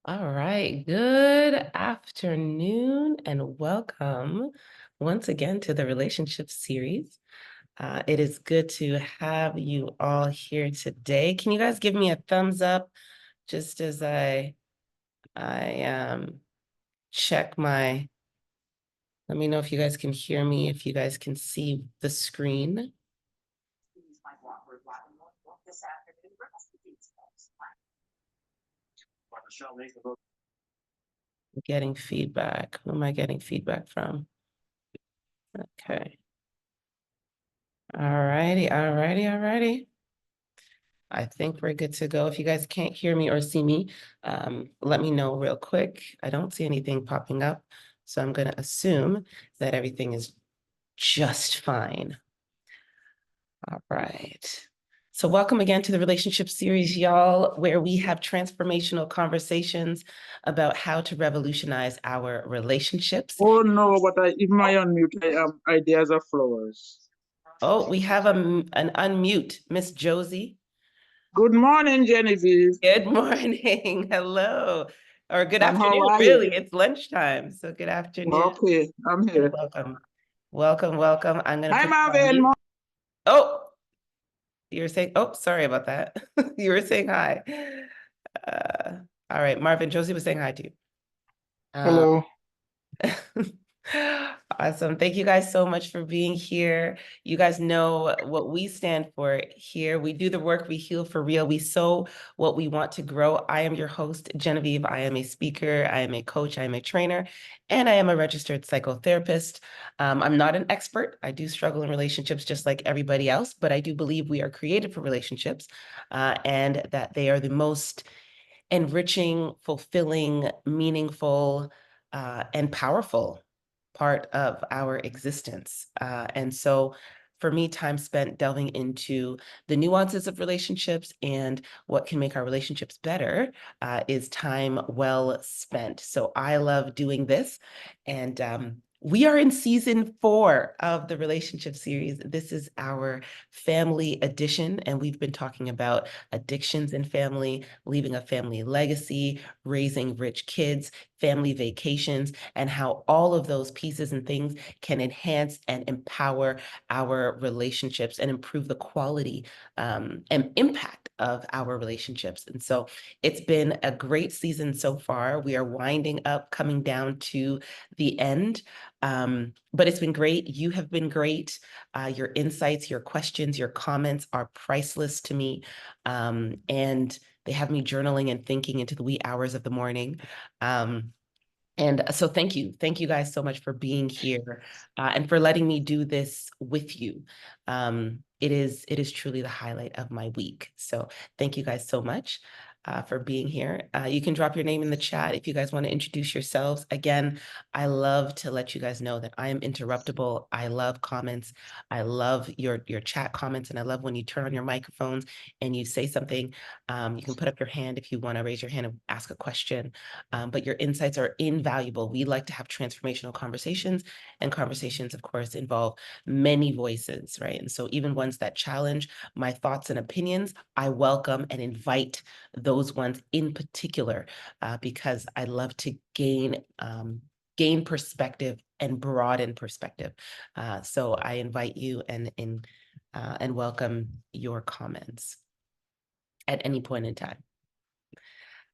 All right, good afternoon and welcome once again to the relationship series. It is good to have you all here today. Can you guys give me a thumbs up just as I check my, let me know if you guys can hear me, if you guys can see the screen. Getting feedback. Who am I getting feedback from? Okay. All righty, all righty, all righty. I think we're good to go. If you guys can't hear me or see me, let me know real quick. I don't see anything popping up, so I'm going to assume that everything is just fine. All right. So welcome again to the relationship series, y'all, where we have transformational conversations about how to revolutionize our relationships. Oh no, but if my unmute, I have ideas of flowers. Oh, we have an unmute, Miss Josie. Good morning, Genevieve. Good morning. Hello. Or good And how afternoon, are you? really. It's lunchtime. So good afternoon Okay, I'm and here. welcome. Welcome, welcome. I'm going to Hi, put you on Marvin. mute. Oh, you were saying, oh, sorry about that. You were saying hi. Uh, all right, Marvin, Josie was saying hi to you. Um, Hello. Awesome. Thank you guys so much for being here. You guys know what we stand for here. We do the work, we heal for real. We sow what we want to grow. I am your host, Genevieve. I am a speaker, I am a coach, I am a trainer, and I am a registered psychotherapist. I'm not an expert. I do struggle in relationships just like everybody else, but I do believe we are created for relationships and that they are the most enriching, fulfilling, meaningful, and powerful part of our existence. And so for me, time spent delving into the nuances of relationships and what can make our relationships better is time well spent. So I love doing this. And we are in season 4 of the relationship series. This is our family edition, and we've been talking about addictions in family, leaving a family legacy, raising rich kids, family vacations, and how all of those pieces and things can enhance and empower our relationships and improve the quality and impact of our relationships. And so it's been a great season so far. We are winding up, coming down to the end. But it's been great. You have been great. Your insights, your questions, your comments are priceless to me. And they have me journaling and thinking into the wee hours of the morning. And so thank you. Thank you guys so much for being here and for letting me do this with you. It is truly the highlight of my week. So thank you guys so much for being here. You can drop your name in the chat if you guys want to introduce yourselves. Again, I love to let you guys know that I am interruptible. I love comments. I love your chat comments, and I love when you turn on your microphones and you say something. You can put up your hand if you want to raise your hand and ask a question. But your insights are invaluable. We like to have transformational conversations, and conversations, of course, involve many voices, right? And so even ones that challenge my thoughts and opinions, I welcome and invite those ones in particular, because I love to gain perspective and broaden perspective. So I invite you and welcome your comments at any point in time.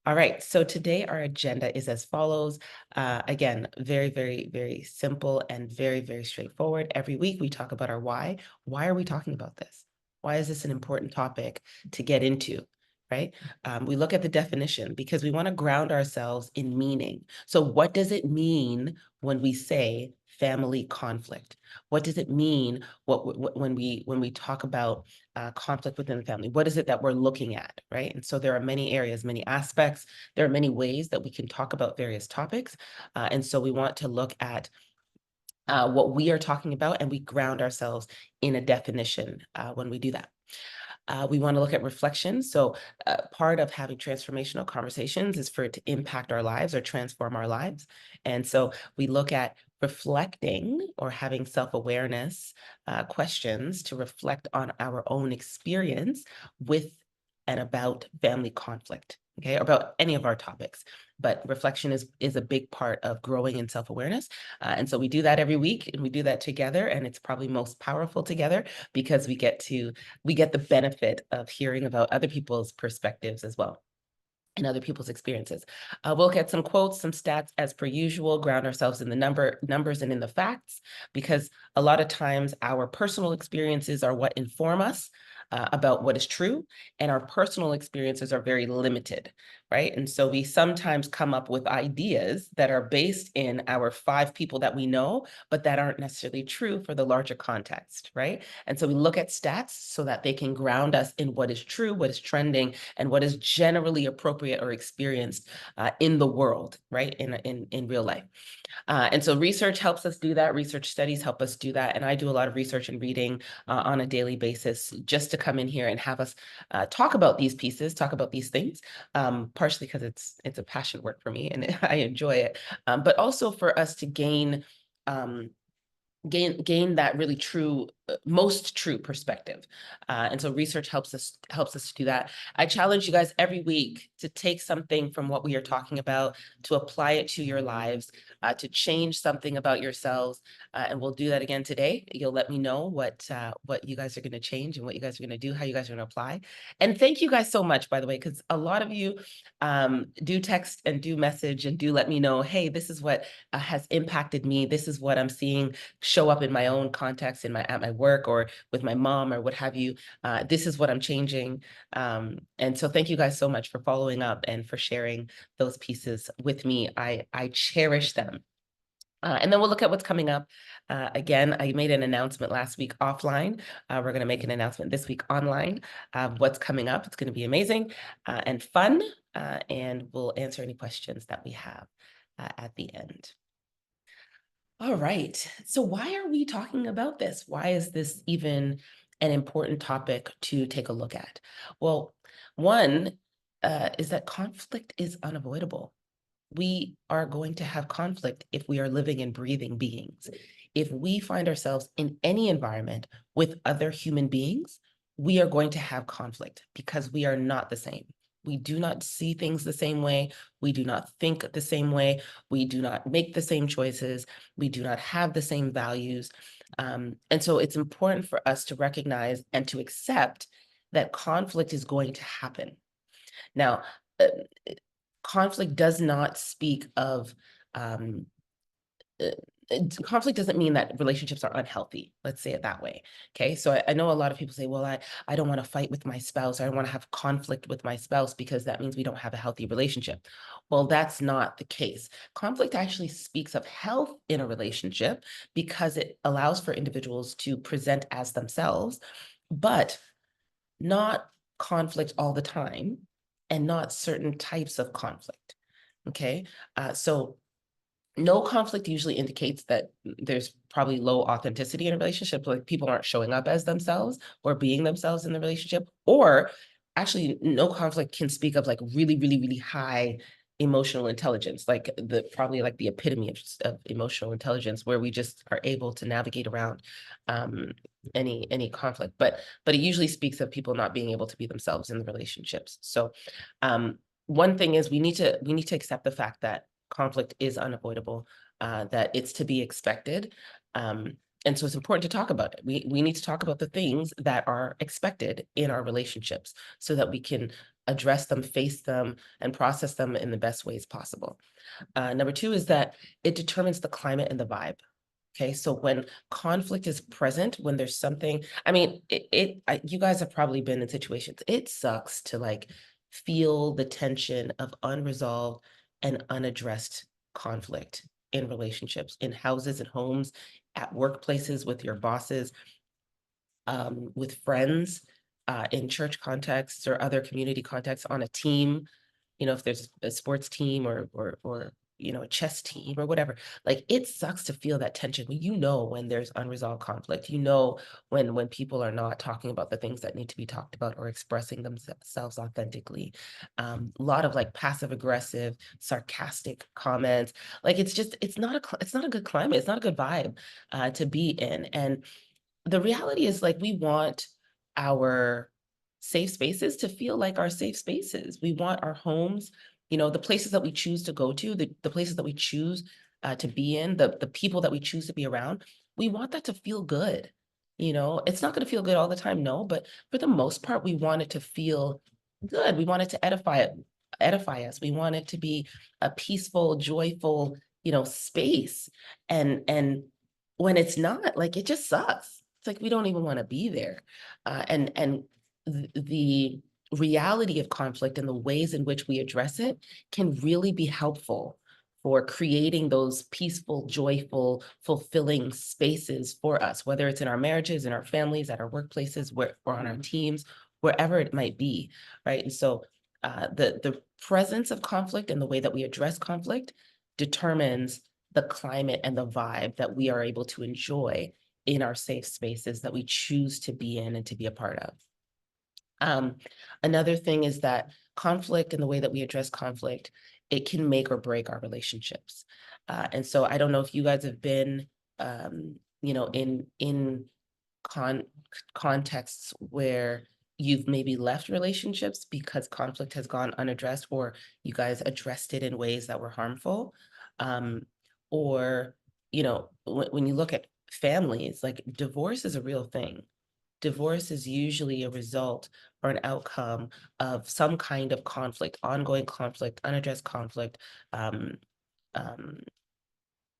All right, so today our agenda is as follows. Again, very, very, very simple and very, very straightforward. Every week we talk about our why. Why are we talking about this? Why is this an important topic to get into, right? We look at the definition because we want to ground ourselves in meaning. So what does it mean when we say family conflict? What does it mean when we talk about conflict within the family? What is it that we're looking at, right? And so there are many areas, many aspects. There are many ways that we can talk about various topics. And so we want to look at what we are talking about, and we ground ourselves in a definition when we do that. We want to look at reflection. So part of having transformational conversations is for it to impact our lives or transform our lives. And so we look at reflecting or having self-awareness questions to reflect on our own experience with and about family conflict. okay, about any of our topics. But reflection is a big part of growing in self-awareness. And so we do that every week, and we do that together, and it's probably most powerful together because we get the benefit of hearing about other people's perspectives as well and other people's experiences. We'll look at some quotes, some stats as per usual, ground ourselves in the numbers and in the facts, because a lot of times our personal experiences are what inform us about what is true, and our personal experiences are very limited, right? And so we sometimes come up with ideas that are based in our 5 people that we know, but that aren't necessarily true for the larger context, right? And so we look at stats so that they can ground us in what is true, what is trending, and what is generally appropriate or experienced in the world, right? In real life. And so research helps us do that. Research studies help us do that. And I do a lot of research and reading on a daily basis just to come in here and have us talk about these pieces, talk about these things, partially because it's a passion work for me and I enjoy it, but also for us to um, gain that really true, most true perspective. And so research helps us to do that. I challenge you guys every week to take something from what we are talking about, to apply it to your lives, to change something about yourselves. And we'll do that again today. You'll let me know what you guys are going to change and what you guys are going to do, how you guys are going to apply. And thank you guys so much, by the way, because a lot of you do text and do message and do let me know, hey, this is what has impacted me. This is what I'm seeing show up in my own context, at my work or with my mom or what have you. This is what I'm changing. And so thank you guys so much for following up and for sharing those pieces with me. I cherish them. And then we'll look at what's coming up. Again, I made an announcement last week offline. We're going to make an announcement this week online of what's coming up. It's going to be amazing and fun. And we'll answer any questions that we have at the end. All right. So why are we talking about this? Why is this even an important topic to take a look at? Well, one is that conflict is unavoidable. We are going to have conflict if we are living and breathing beings. If we find ourselves in any environment with other human beings, we are going to have conflict because we are not the same. We do not see things the same way. We do not think the same way. We do not make the same choices. We do not have the same values. And so it's important for us to recognize and to accept that conflict is going to happen. Now, uh, conflict does not speak of um, uh, conflict doesn't mean that relationships are unhealthy. Let's say it that way. Okay. So I know a lot of people say, well, I don't want to fight with my spouse. I don't want to have conflict with my spouse because that means we don't have a healthy relationship. Well, that's not the case. Conflict actually speaks of health in a relationship because it allows for individuals to present as themselves, but not conflict all the time and not certain types of conflict. Okay. So no conflict usually indicates that there's probably low authenticity in a relationship, like people aren't showing up as themselves or being themselves in the relationship, or actually no conflict can speak of like really, really, really high emotional intelligence, like probably like the epitome of emotional intelligence, where we just are able to navigate around any conflict. But it usually speaks of people not being able to be themselves in the relationships. So one thing is we need to accept the fact that conflict is unavoidable, that it's to be expected. And so it's important to talk about it. We need to talk about the things that are expected in our relationships so that we can address them, face them, and process them in the best ways possible. Number two is that it determines the climate and the vibe. Okay, so when conflict is present, when there's something, I mean, you guys have probably been in situations, it sucks to like feel the tension of unresolved and unaddressed conflict in relationships, in houses and homes, at workplaces, with your bosses, with friends, in church contexts or other community contexts, on a team, if there's a sports team or a chess team or whatever. Like, it sucks to feel that tension when there's unresolved conflict, when people are not talking about the things that need to be talked about or expressing themselves authentically. A lot of like passive aggressive, sarcastic comments. Like, it's not a good climate. It's not a good vibe to be in. And the reality is, like, we want our safe spaces to feel like our safe spaces. We want our homes, the places that we choose to go to, the places that we choose to be in, the people that we choose to be around. We want that to feel good. It's not going to feel good all the time, no, but for the most part, we want it to feel good. We want it to edify us. We want it to be a peaceful, joyful, space. And when it's not, like, it just sucks. It's like we don't even want to be there. And the reality of conflict and the ways in which we address it can really be helpful for creating those peaceful, joyful, fulfilling spaces for us, whether it's in our marriages, in our families, at our workplaces, or on our teams, wherever it might be, right? And so the presence of conflict and the way that we address conflict determines the climate and the vibe that we are able to enjoy in our safe spaces that we choose to be in and to be a part of. Another thing is that conflict and the way that we address conflict, it can make or break our relationships. And so I don't know if you guys have been, in con contexts where you've maybe left relationships because conflict has gone unaddressed, or you guys addressed it in ways that were harmful. Or, when you look at families, like, divorce is a real thing. Divorce is usually a result or an outcome of some kind of conflict, ongoing conflict, unaddressed conflict, um, um,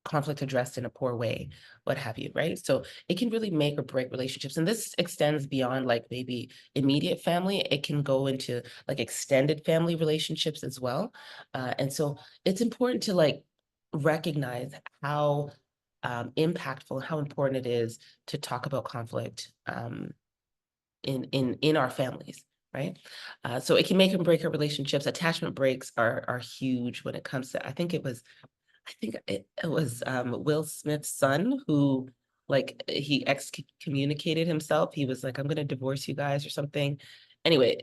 conflict addressed in a poor way, what have you, right? So it can really make or break relationships. And this extends beyond, like, maybe immediate family. It can go into, like, extended family relationships as well. And so it's important to, like, recognize how impactful, how important it is to talk about conflict in our families, right? So it can make and break our relationships. Attachment breaks are huge when it comes to, I think it was Will Smith's son who, like, he excommunicated himself. He was like, I'm gonna divorce you guys or something. Anyway,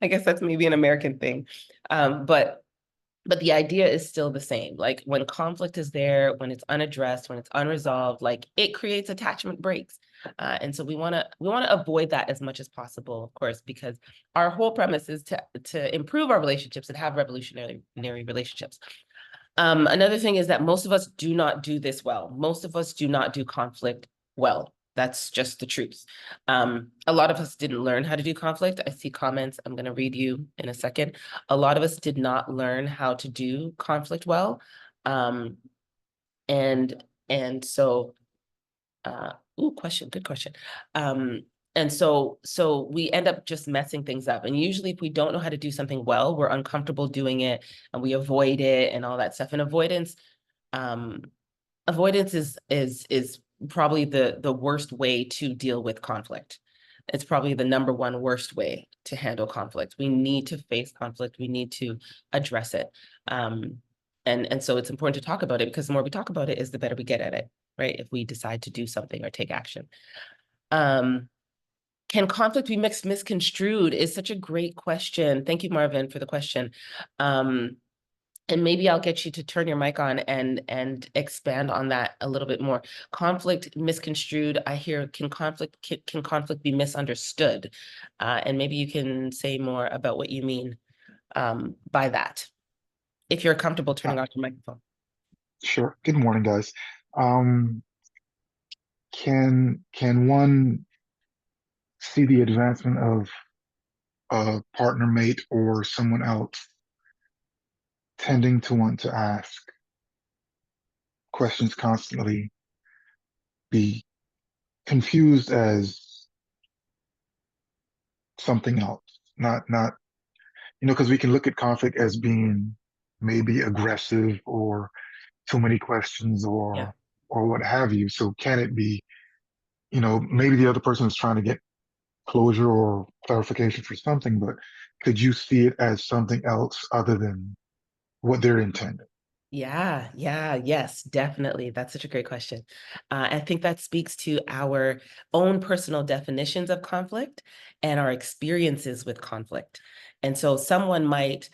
I guess that's maybe an American thing. But the idea is still the same. Like, when conflict is there, when it's unaddressed, when it's unresolved, like, it creates attachment breaks. And so we want to avoid that as much as possible, of course, because our whole premise is to improve our relationships and have revolutionary relationships. Another thing is that most of us do not do this well. Most of us do not do conflict well. That's just the truth. A lot of us didn't learn how to do conflict. I see comments. I'm going to read you in a second. A lot of us did not learn how to do conflict well. Um, and so, question, good question. And so we end up just messing things up. And usually if we don't know how to do something well, we're uncomfortable doing it and we avoid it and all that stuff. And um, avoidance is probably the worst way to deal with conflict. It's probably the number one worst way to handle conflict. We need to face conflict. We need to address it. And so it's important to talk about it, because the more we talk about it is the better we get at it, right? If we decide to do something or take action. Can conflict be misconstrued is such a great question. Thank you, Marvin, for the question. And maybe I'll get you to turn your mic on and expand on that a little bit more. Conflict misconstrued, I hear, can conflict be misunderstood? And maybe you can say more about what you mean by that, if you're comfortable Uh, turning off your microphone. sure. Good morning, guys. Um, can one see the advancement of a partner mate or someone else tending to want to ask questions constantly, be confused as something else? Not, because we can look at conflict as being maybe aggressive or too many questions Yeah. or what have you. So can it be, maybe the other person is trying to get closure or clarification for something, but could you see it as something else other than what they're intending? Yes, definitely. That's such a great question. I think that speaks to our own personal definitions of conflict and our experiences with conflict. And so someone might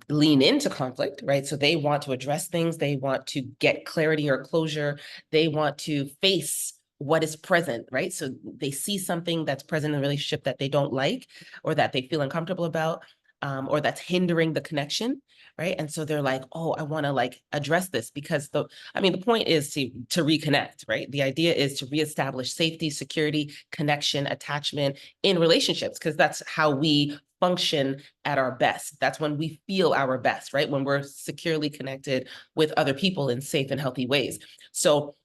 lean into conflict, right? So they want to address things, they want to get clarity or closure, they want to face what is present, right? So they see something that's present in the relationship that they don't like, or that they feel uncomfortable about, or that's hindering the connection, right? And so they're like, oh, I want to like address this, because the point is to reconnect, right? The idea is to reestablish safety, security, connection, attachment in relationships, because that's how we function at our best. That's when we feel our best, right? When we're securely connected with other people in safe and healthy ways. So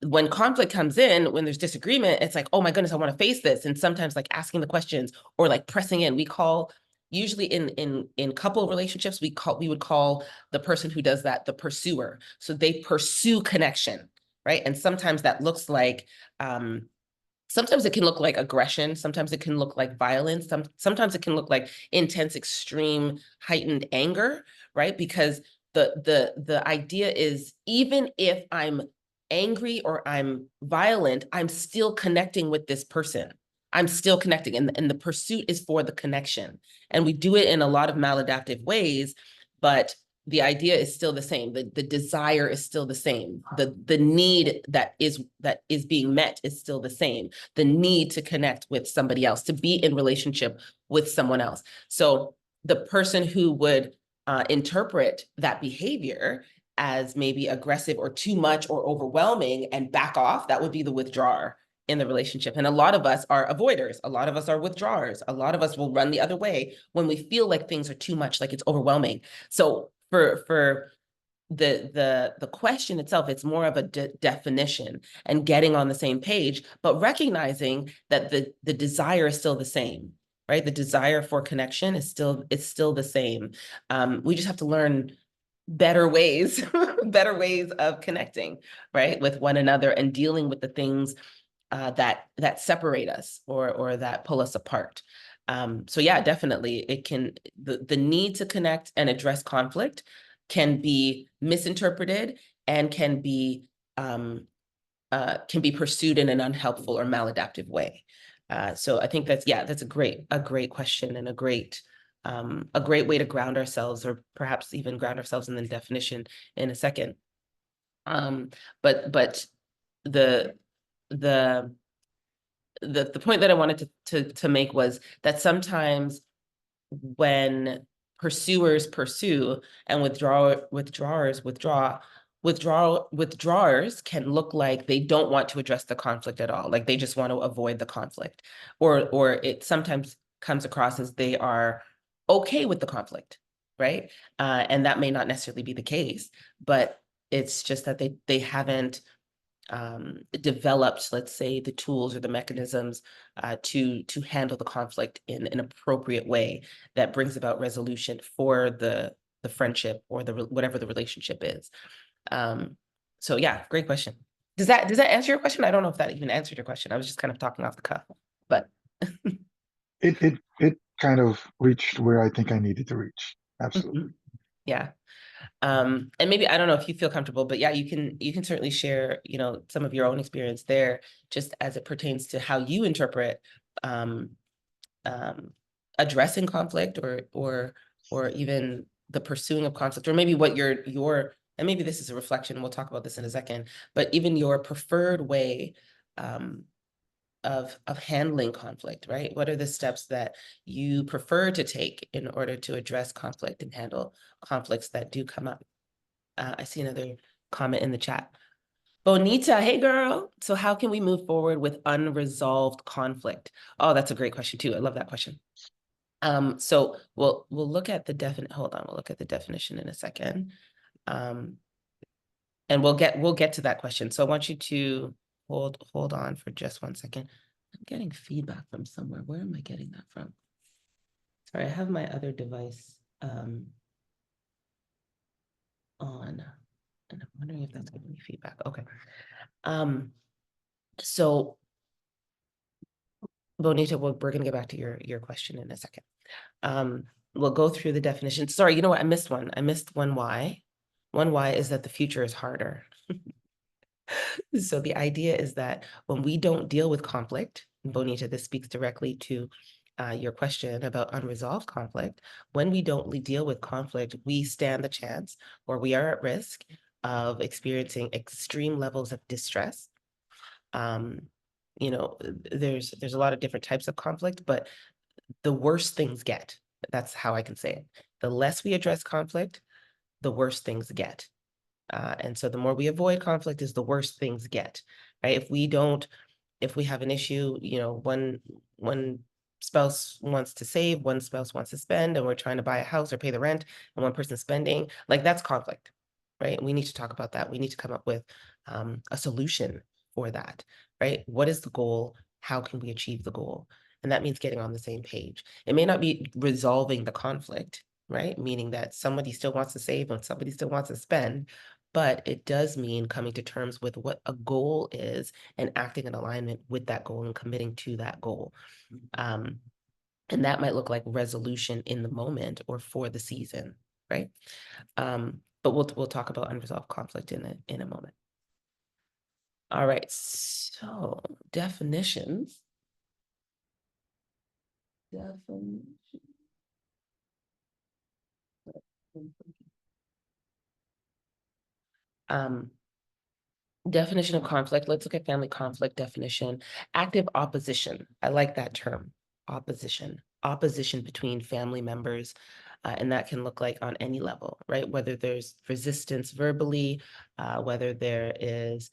when conflict comes in, when there's disagreement, it's like, oh my goodness, I want to face this. And sometimes like asking the questions or like pressing in, we call, usually in couple relationships, we would call the person who does that the pursuer. So they pursue connection, right? And sometimes that looks like, sometimes it can look like aggression. Sometimes it can look like violence. Sometimes it can look like intense, extreme, heightened anger, right? Because the idea is, even if I'm angry or I'm violent, I'm still connecting with this person. I'm still connecting, and the pursuit is for the connection. And we do it in a lot of maladaptive ways, but the idea is still the same. The desire is still the same. The need that is being met is still the same. The need to connect with somebody else, to be in relationship with someone else. So the person who would interpret that behavior as maybe aggressive or too much or overwhelming and back off, that would be the withdrawer in the relationship. And a lot of us are avoiders. A lot of us are withdrawers. A lot of us will run the other way when we feel like things are too much, like it's overwhelming. So for the question itself, it's more of a definition and getting on the same page, but recognizing that the desire is still the same, right? The desire for connection is still the same. We just have to learn better ways, better ways of connecting, right, with one another, and dealing with the things that separate us or that pull us apart. So yeah, definitely, it can, the need to connect and address conflict can be misinterpreted and can be pursued in an unhelpful or maladaptive way. So I think that's a great question, and a great way to ground ourselves, or perhaps even ground ourselves in the definition in a second. But the the the point that I wanted to make was that sometimes when pursuers pursue and withdrawers can look like they don't want to address the conflict at all, like they just want to avoid the conflict, or it sometimes comes across as they are okay with the conflict, right? And that may not necessarily be the case, but it's just that they haven't developed, let's say, the tools or the mechanisms to handle the conflict in an appropriate way that brings about resolution for the friendship or whatever the relationship is. So yeah, great question. Does that answer your question? I don't know if that even answered your question. I was just kind of talking off the cuff, but It kind of reached where I think I needed to reach. Absolutely. yeah. And maybe, I don't know if you feel comfortable, but yeah, you can certainly share, some of your own experience there, just as it pertains to how you interpret um, addressing conflict, or even the pursuing of conflict, or maybe what and maybe this is a reflection, we'll talk about this in a second, but even your preferred way of handling conflict, right? What are the steps that you prefer to take in order to address conflict and handle conflicts that do come up? I see another comment in the chat. Bonita, hey girl. So how can we move forward with unresolved conflict? Oh, that's a great question too. I love that question. So we'll look at the hold on, we'll look at the definition in a second. And we'll get to that question. So I want you to hold on for just 1 second. I'm getting feedback from somewhere. Where am I getting that from? Sorry, I have my other device on, and I'm wondering if that's giving me feedback. Okay. So Bonita, we're going to get back to your question in a second. We'll go through the definition. Sorry, you know what? I missed one. I missed one why. One why is that the future is harder. So the idea is that when we don't deal with conflict, Bonita, this speaks directly to your question about unresolved conflict. When we don't deal with conflict, we stand the chance, or we are at risk of experiencing extreme levels of distress, You know, there's a lot of different types of conflict, but the worse things get. That's how I can say it. The less we address conflict, the worse things get. And so the more we avoid conflict is the worse things get, right? If we have an issue, you know, one spouse wants to save, one spouse wants to spend, and we're trying to buy a house or pay the rent, and one person's spending, like that's conflict, right? We need to talk about that. We need to come up with a solution for that, right? What is the goal? How can we achieve the goal? And that means getting on the same page. It may not be resolving the conflict, right? Meaning that somebody still wants to save and somebody still wants to spend, but it does mean coming to terms with what a goal is and acting in alignment with that goal and committing to that goal. And that might look like resolution in the moment or for the season, right? But we'll talk about unresolved conflict in a moment. All right, so definitions. Definition of conflict. Let's look at family conflict definition. Active opposition. I like that term. Opposition. Opposition between family members. And that can look like on any level, right? Whether there's resistance verbally, whether there is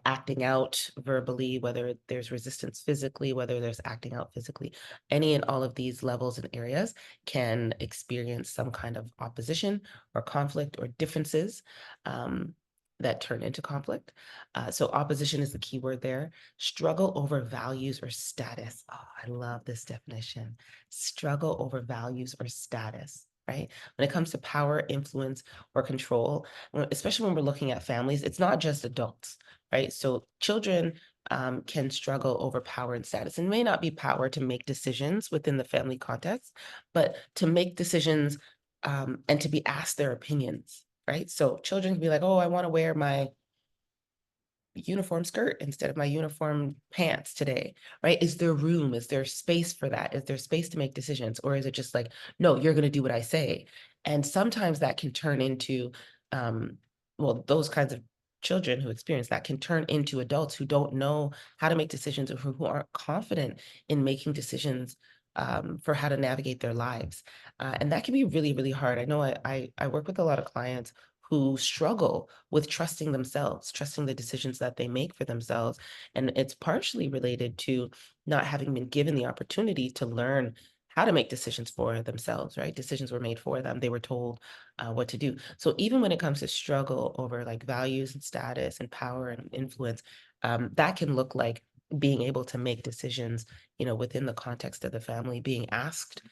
acting out verbally, whether there's resistance physically, whether there's acting out physically. Any and all of these levels and areas can experience some kind of opposition or conflict or differences. That turn into conflict. So opposition is the key word there. Struggle over values or status. Oh, I love this definition. Struggle over values or status, right? When it comes to power, influence, or control, especially when we're looking at families, it's not just adults, right? So children can struggle over power and status, and may not be power to make decisions within the family context, but to make decisions and to be asked their opinions, right? So children can be like, oh, I want to wear my uniform skirt instead of my uniform pants today, right? Is there room? Is there space for that? Is there space to make decisions? Or is it just like, no, you're going to do what I say? And sometimes that can turn into, well, those kinds of children who experience that can turn into adults who don't know how to make decisions or who aren't confident in making decisions for how to navigate their lives. And that can be really, really hard. I know I work with a lot of clients who struggle with trusting themselves, trusting the decisions that they make for themselves. And it's partially related to not having been given the opportunity to learn how to make decisions for themselves, right? Decisions were made for them. They were told what to do. So even when it comes to struggle over like values and status and power and influence, that can look like being able to make decisions, you know, within the context of the family, being asked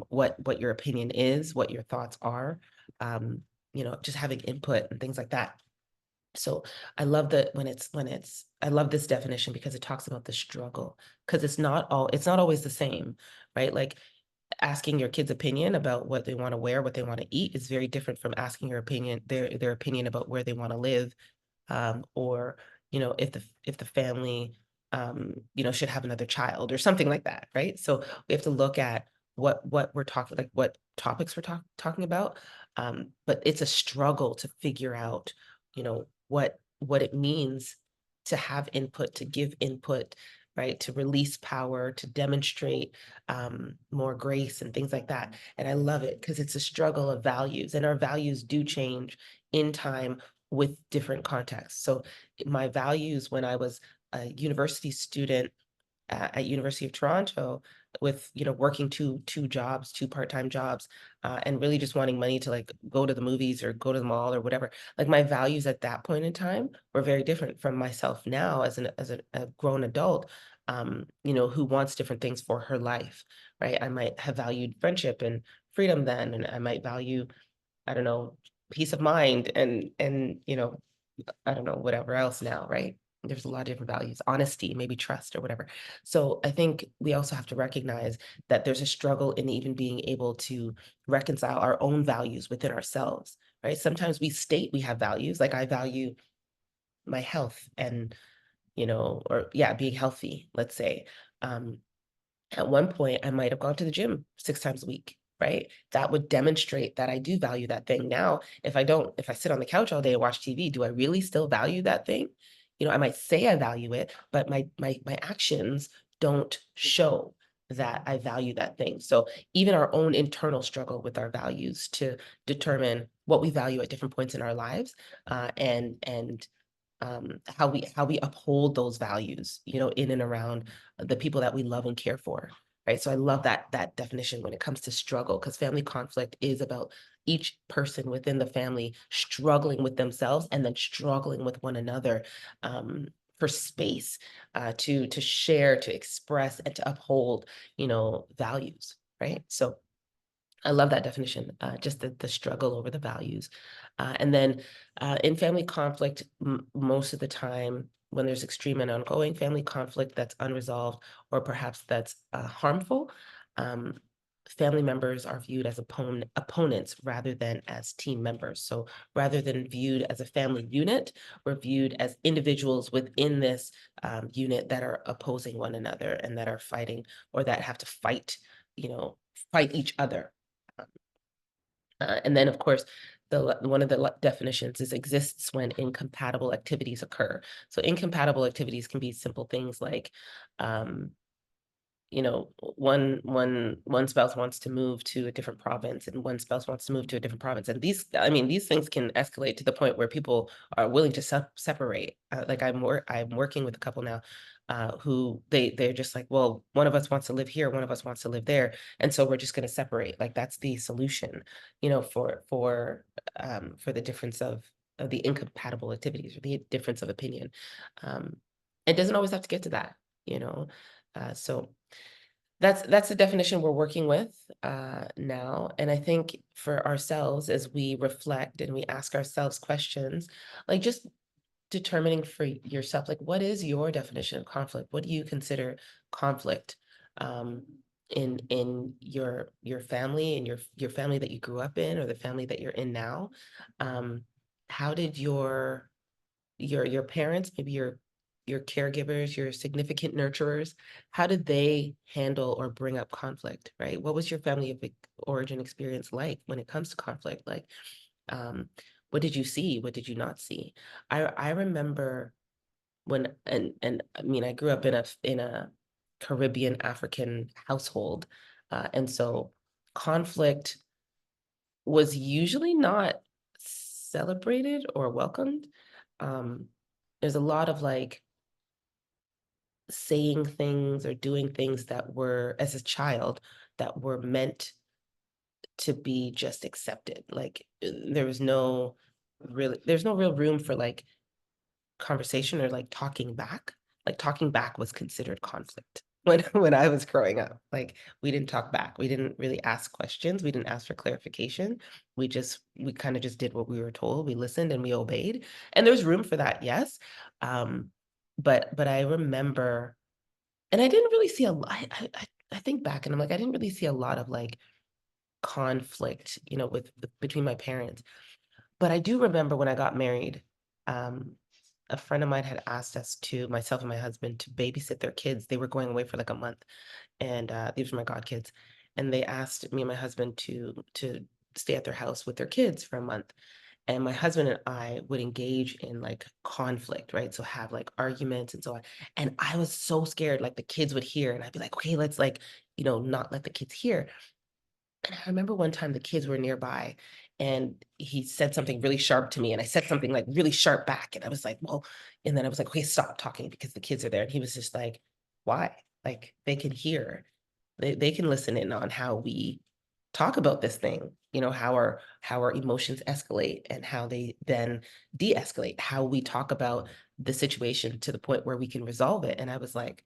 what your opinion is, what your thoughts are, you know, just having input and things like that. So I love that I love this definition because it talks about the struggle, because it's not always the same, right? Like asking your kids' opinion about what they want to wear, what they want to eat is very different from asking their opinion about where they want to live, or you know, if the family you know, should have another child or something like that, right? So we have to look at what we're talking, like what topics we're talking about, but it's a struggle to figure out, you know, what it means to have input, to give input, right, to release power, to demonstrate more grace and things like that. And I love it because it's a struggle of values, and our values do change in time with different contexts. So my values when I was a university student at University of Toronto, with, you know, working two jobs, two part-time jobs, and really just wanting money to like go to the movies or go to the mall or whatever. Like my values at that point in time were very different from myself now as a grown adult, you know, who wants different things for her life, right? I might have valued friendship and freedom then, and I might value, I don't know, peace of mind and you know, I don't know, whatever else now, right? There's a lot of different values, honesty, maybe trust or whatever. So I think we also have to recognize that there's a struggle in even being able to reconcile our own values within ourselves, right? Sometimes we state we have values, like I value my health and, you know, or yeah, being healthy, let's say. At one point, I might have gone to the gym 6 times a week, right? That would demonstrate that I do value that thing. Now, if I sit on the couch all day and watch TV, do I really still value that thing? I might say I value it, but my actions don't show that I value that thing. So even our own internal struggle with our values to determine what we value at different points in our lives, and how we uphold those values, in and around the people that we love and care for. Right. So I love that definition when it comes to struggle, because family conflict is about each person within the family struggling with themselves and then struggling with one another, for space, to share, to express, and to uphold, values. Right. So I love that definition, just the struggle over the values. And then in family conflict, most of the time, when there's extreme and ongoing family conflict that's unresolved, or perhaps that's harmful, um, family members are viewed as opponents rather than as team members. So rather than viewed as a family unit, we're viewed as individuals within this unit that are opposing one another and that are fighting, or that have to fight, fight each other. And then, of course, one of the definitions is exists when incompatible activities occur. So incompatible activities can be simple things like, um, one spouse wants to move to a different province, and one spouse wants to move to a different province. And these things can escalate to the point where people are willing to separate. Like I'm working with a couple now, who they're just like, well, one of us wants to live here, one of us wants to live there, and so we're just going to separate. Like that's the solution, for the difference of the incompatible activities, or the difference of opinion. It doesn't always have to get to that, so that's the definition we're working with now. And I think for ourselves, as we reflect and we ask ourselves questions, like just determining for yourself, like, what is your definition of conflict? What do you consider conflict, um, in your family, and your family that you grew up in, or the family that you're in now? How did your parents, maybe your caregivers, your significant nurturers, how did they handle or bring up conflict, right? What was your family of origin experience like when it comes to conflict? Like, um, what did you see? What did you not see? I remember when, and I mean, I grew up in a Caribbean African household, and so conflict was usually not celebrated or welcomed. Um, there's a lot of like saying things or doing things that were, as a child, that were meant to be just accepted. Like there's no real room for like conversation or like talking back. Like talking back was considered conflict when I was growing up. Like we didn't talk back. We didn't really ask questions. We didn't ask for clarification. We kind of just did what we were told. We listened and we obeyed. And there's room for that, yes. Um, but I remember, and I didn't really see a lot. I think back and I'm like, I didn't really see a lot of like conflict, between my parents. But I do remember when I got married, um, a friend of mine had asked myself and my husband, to babysit their kids. They were going away for like a month, and these were my godkids. And they asked me and my husband to stay at their house with their kids for a month. And my husband and I would engage in like conflict, right? So have like arguments and so on. And I was so scared, like the kids would hear, and I'd be like, okay, let's like, not let the kids hear. And I remember one time the kids were nearby, and he said something really sharp to me, and I said something like really sharp back. And I was like, well, and then I was like, okay, stop talking because the kids are there. And he was just like, why? Like they can hear, they can listen in on how we talk about this thing, how our emotions escalate and how they then de-escalate, how we talk about the situation to the point where we can resolve it. And I was like,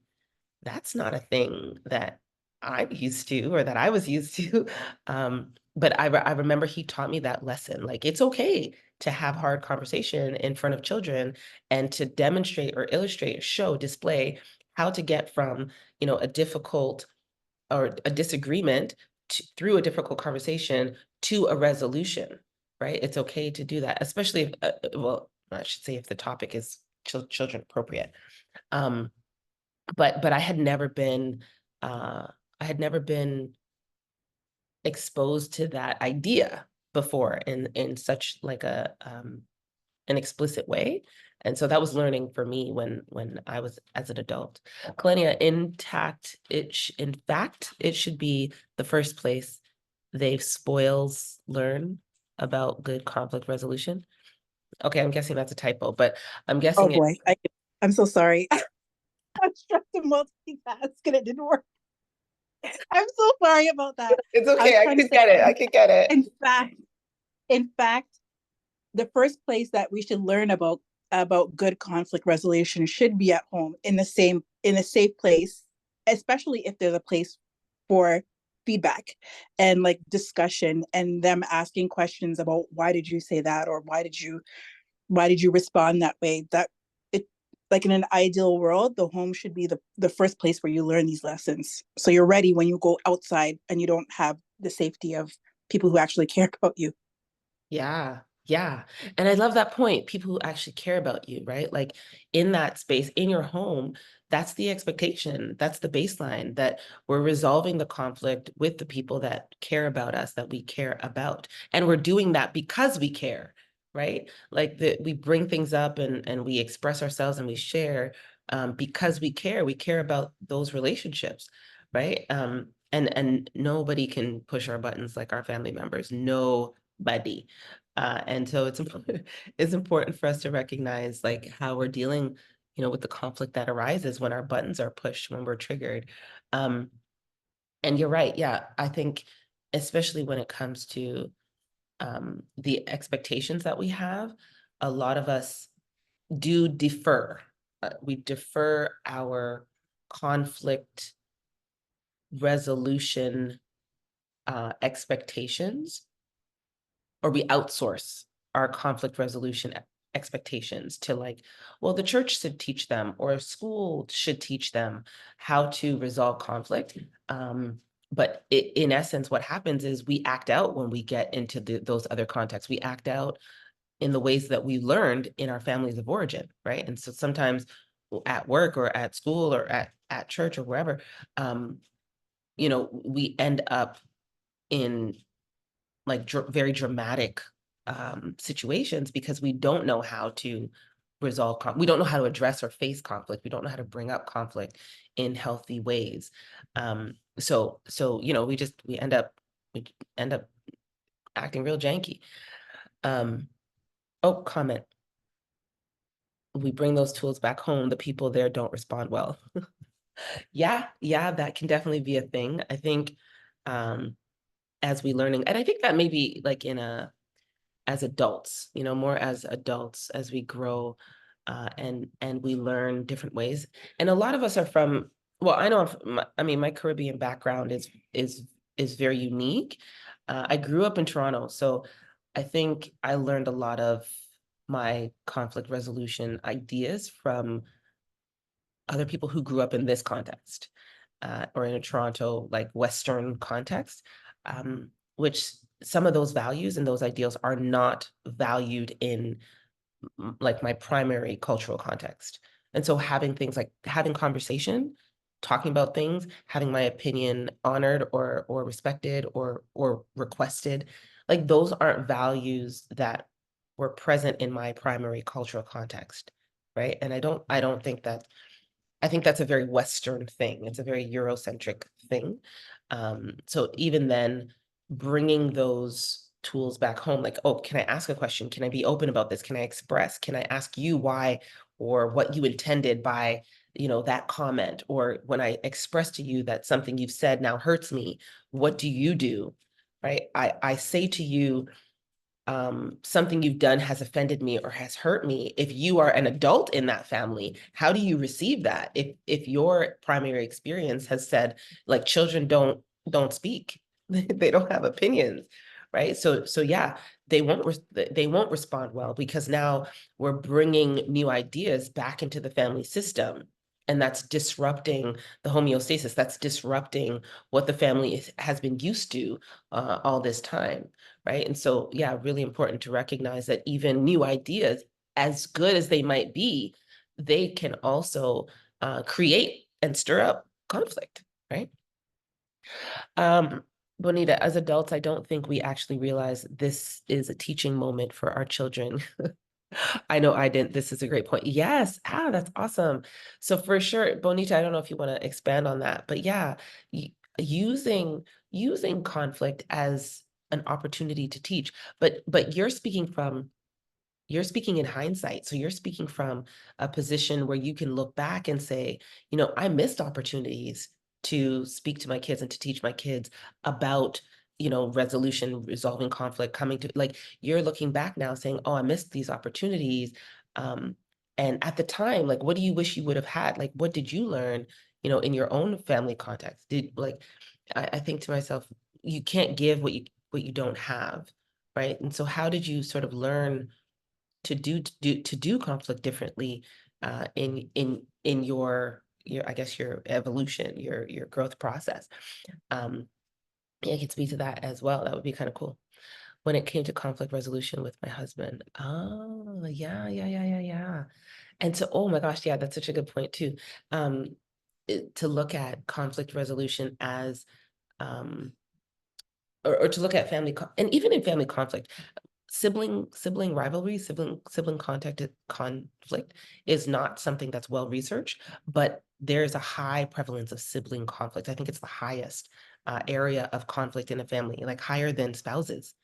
that's not a thing that I'm used to, or that I was used to. But I remember he taught me that lesson. Like, it's okay to have hard conversation in front of children, and to demonstrate or illustrate, show, display how to get from, a difficult or a disagreement through a difficult conversation to a resolution, right? It's okay to do that, especially if, well, I should say if the topic is children appropriate. Um, but I had never been exposed to that idea before in such like an explicit way. And so that was learning for me when I was as an adult. Kalenia, in fact, it should be the first place they spoils learn about good conflict resolution. Okay, I'm guessing that's a typo, but I'm Oh guessing it. boy, I'm so sorry. I was trying to multitask and it didn't work. I'm so sorry about that. It's I was okay. I trying to could say, get it. I could get it. in fact, the first place that we should learn about good conflict resolution should be at home in a safe place, especially if there's a place for feedback and like discussion and them asking questions about why did you say that, or why did you respond that way. That it Like in an ideal world, the home should be the first place where you learn these lessons, so you're ready when you go outside and you don't have the safety of people who actually care about you. Yeah, yeah. And I love that point. People who actually care about you, right? Like in that space, in your home, that's the expectation. That's the baseline, that we're resolving the conflict with the people that care about us, that we care about. And we're doing that because we care, right? Like we bring things up and we express ourselves and we share because we care. We care about those relationships, right? And nobody can push our buttons like our family members. Nobody. And so it's important, it's important for us to recognize like how we're dealing, with the conflict that arises when our buttons are pushed, when we're triggered. Um, and you're right. Yeah, I think especially when it comes to the expectations that we have, a lot of us do defer. We defer our conflict resolution expectations, or we outsource our conflict resolution expectations to like, well, the church should teach them or school should teach them how to resolve conflict. But in essence, what happens is we act out when we get into those other contexts. We act out in the ways that we learned in our families of origin, right? And so sometimes at work or at school or at church or wherever, we end up in like very dramatic situations because we don't know how to we don't know how to address or face conflict. We don't know how to bring up conflict in healthy ways. So we end up acting real janky. Comment. We bring those tools back home, the people there don't respond well. Yeah, that can definitely be a thing. I think as we learning, and I think that maybe like as adults, more as adults, as we grow, and we learn different ways. And a lot of us are from, well, I know, my Caribbean background is very unique. I grew up in Toronto, so I think I learned a lot of my conflict resolution ideas from other people who grew up in this context, or in a Toronto, like Western context, which some of those values and those ideals are not valued in like my primary cultural context. And so having things like having conversation, talking about things, having my opinion honored or respected or requested, like those aren't values that were present in my primary cultural context, right? And I don't think that I think that's a very Western thing. It's a very Eurocentric thing. So even then, bringing those tools back home, like, oh, can I ask a question? Can I be open about this? Can I express? Can I ask you why or what you intended by, that comment? Or when I express to you that something you've said now hurts me, what do you do? Right? I say to you, something you've done has offended me or has hurt me. If you are an adult in that family, how do you receive that? If your primary experience has said like children don't speak, they don't have opinions, right? So yeah, they won't respond well because now we're bringing new ideas back into the family system. And that's disrupting the homeostasis. That's disrupting what the family has been used to all this time. Right. And so, yeah, really important to recognize that even new ideas, as good as they might be, they can also create and stir up conflict. Right. Um, Bonita, as adults, I don't think we actually realize this is a teaching moment for our children. I know I didn't. This is a great point. Yes. That's awesome. So for sure, Bonita, I don't know if you want to expand on that, but yeah, using conflict as an opportunity to teach. But you're speaking in hindsight. So you're speaking from a position where you can look back and say, I missed opportunities to speak to my kids and to teach my kids about, resolution, resolving conflict, coming to, like, you're looking back now saying, oh, I missed these opportunities. Um, and at the time, like, what do you wish you would have had? Like, what did you learn, in your own family context? I think to myself, you can't give what you don't have, right? And so how did you sort of learn to do conflict differently in your I guess your evolution, your growth process? Yeah, I can speak to that as well. That would be kind of cool. When it came to conflict resolution with my husband. Oh, yeah, yeah, yeah, yeah, yeah. And so, oh my gosh, yeah, that's such a good point too. To look at conflict resolution as um or to look at and even in family conflict, sibling rivalry, sibling conflict is not something that's well researched, but there's a high prevalence of sibling conflict. I think it's the highest area of conflict in a family, like higher than spouses,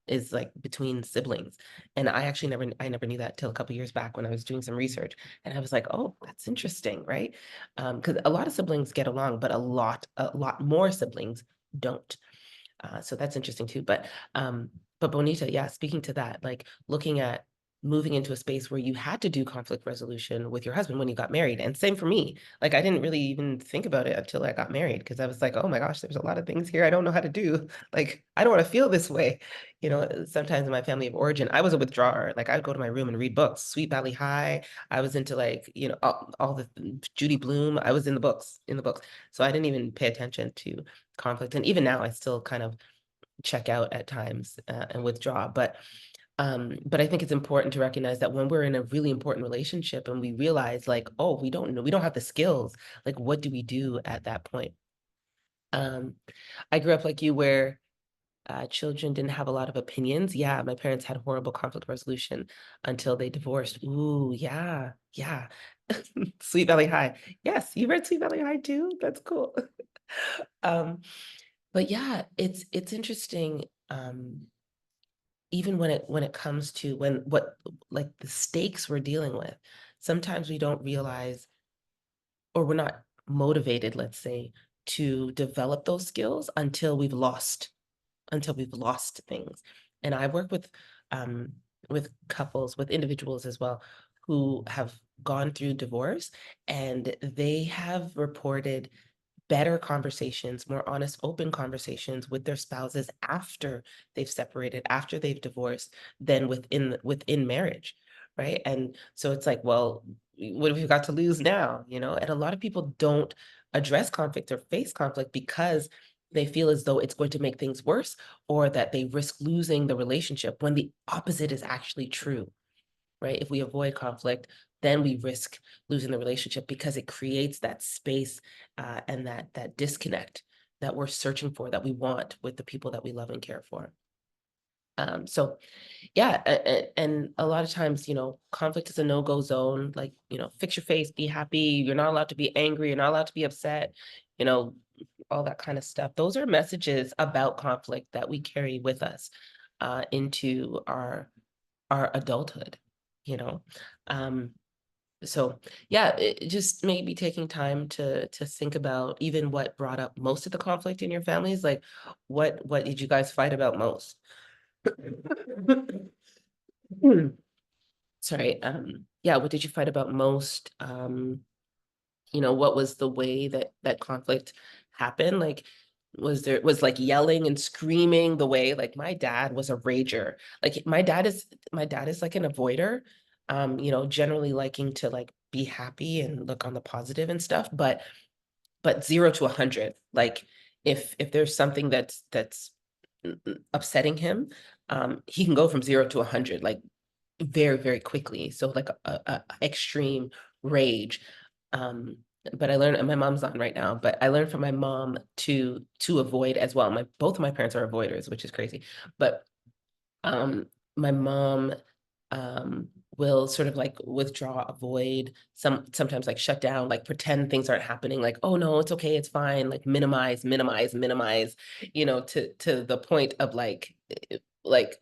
is like between siblings. And I never knew that till a couple years back when I was doing some research, and I was like, oh, that's interesting, right? Because a lot of siblings get along, but a lot more siblings don't. So that's interesting too. But Bonita, yeah, speaking to that, like looking at moving into a space where you had to do conflict resolution with your husband when you got married. And same for me. Like I didn't really even think about it until I got married because I was like, oh my gosh, there's a lot of things here I don't know how to do. Like I don't want to feel this way. Sometimes in my family of origin, I was a withdrawer. Like I'd go to my room and read books. Sweet Valley High. I was into like, all the Judy Blume. I was in the books. So I didn't even pay attention to conflict. And even now I still kind of check out at times and withdraw. But I think it's important to recognize that when we're in a really important relationship and we realize like, oh, we don't know, we don't have the skills, like what do we do at that point? I grew up like you where children didn't have a lot of opinions. Yeah, my parents had horrible conflict resolution until they divorced. Ooh, yeah, yeah. Sweet Valley High. Yes, you read Sweet Valley High too? That's cool. Um, but yeah, it's interesting. Even when it comes to what like the stakes we're dealing with, sometimes we don't realize or we're not motivated, let's say, to develop those skills until we've lost things. And I work with couples, with individuals as well, who have gone through divorce, and they have reported better conversations, more honest, open conversations with their spouses after they've separated, after they've divorced, than within marriage, right? And so it's like, well, what have we got to lose now? And a lot of people don't address conflict or face conflict because they feel as though it's going to make things worse or that they risk losing the relationship when the opposite is actually true, right? If we avoid conflict, then we risk losing the relationship because it creates that space and that disconnect that we're searching for, that we want with the people that we love and care for. So yeah, and a lot of times, conflict is a no-go zone. Like, fix your face, be happy. You're not allowed to be angry. You're not allowed to be upset. You know, all that kind of stuff. Those are messages about conflict that we carry with us into our adulthood. You know, um, so yeah, just maybe taking time to think about even what brought up most of the conflict in your families. Like, what did you guys fight about most? Hmm. Sorry. Yeah, what did you fight about most? What was the way that conflict happened? Like, was like yelling and screaming the way, like my dad was a rager. Like my dad is like an avoider, generally liking to like be happy and look on the positive and stuff, but 0 to 100. Like if there's something that's upsetting him, he can go from 0 to 100 like very, very quickly. So like a extreme rage. Um, but I learned, and my mom's on right now, but I learned from my mom to avoid as well. Both of my parents are avoiders, which is crazy. But my mom will sort of like withdraw, avoid, sometimes like shut down, like pretend things aren't happening, like, oh no, it's okay, it's fine, like minimize, to the point of like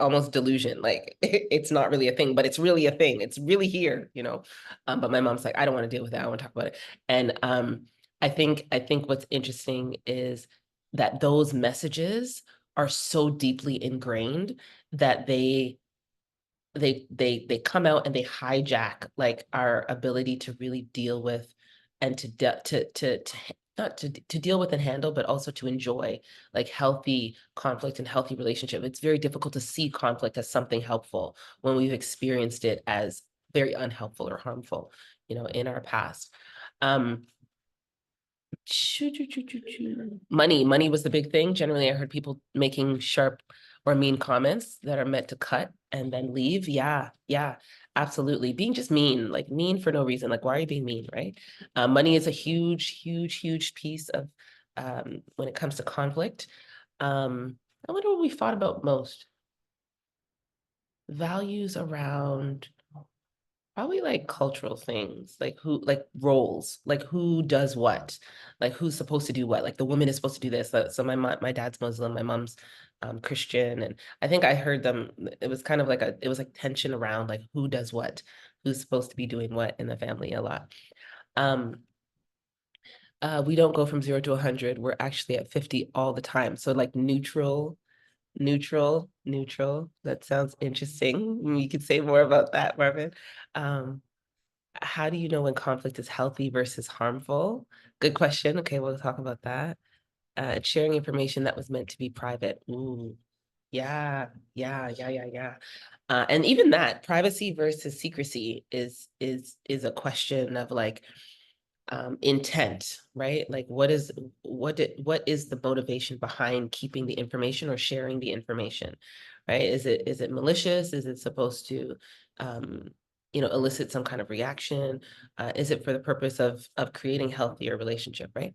almost delusion, like it's not really a thing, but it's really a thing. It's really here, But my mom's like, I don't want to deal with that. I want to talk about it. And I think what's interesting is that those messages are so deeply ingrained that they come out and they hijack like our ability to really deal with and to not to deal with and handle, but also to enjoy like healthy conflict and healthy relationship. It's very difficult to see conflict as something helpful when we've experienced it as very unhelpful or harmful, in our past. Um, Money was the big thing. Generally, I heard people making sharp or mean comments that are meant to cut and then leave. Yeah, absolutely. Being just mean, like mean for no reason. Like, why are you being mean, right? Money is a huge piece of when it comes to conflict. I wonder what we fought about most. Values around probably like cultural things, like like roles, like who does what, like who's supposed to do what. Like the woman is supposed to do this. So my dad's Muslim, my mom's Christian, and I think I heard them. It was kind of like it was like tension around like who does what, who's supposed to be doing what in the family a lot. We don't go from 0 to 100. We're actually at 50 all the time. So like neutral. That sounds interesting. You could say more about that, Marvin. How do you know when conflict is healthy versus harmful? Good question. Okay, we'll talk about that. Sharing information that was meant to be private. Ooh, yeah. And even that, privacy versus secrecy is a question of like intent, right? Like what is the motivation behind keeping the information or sharing the information, right? Is it malicious? Is it supposed to elicit some kind of reaction? Is it for the purpose of creating healthier relationship, right?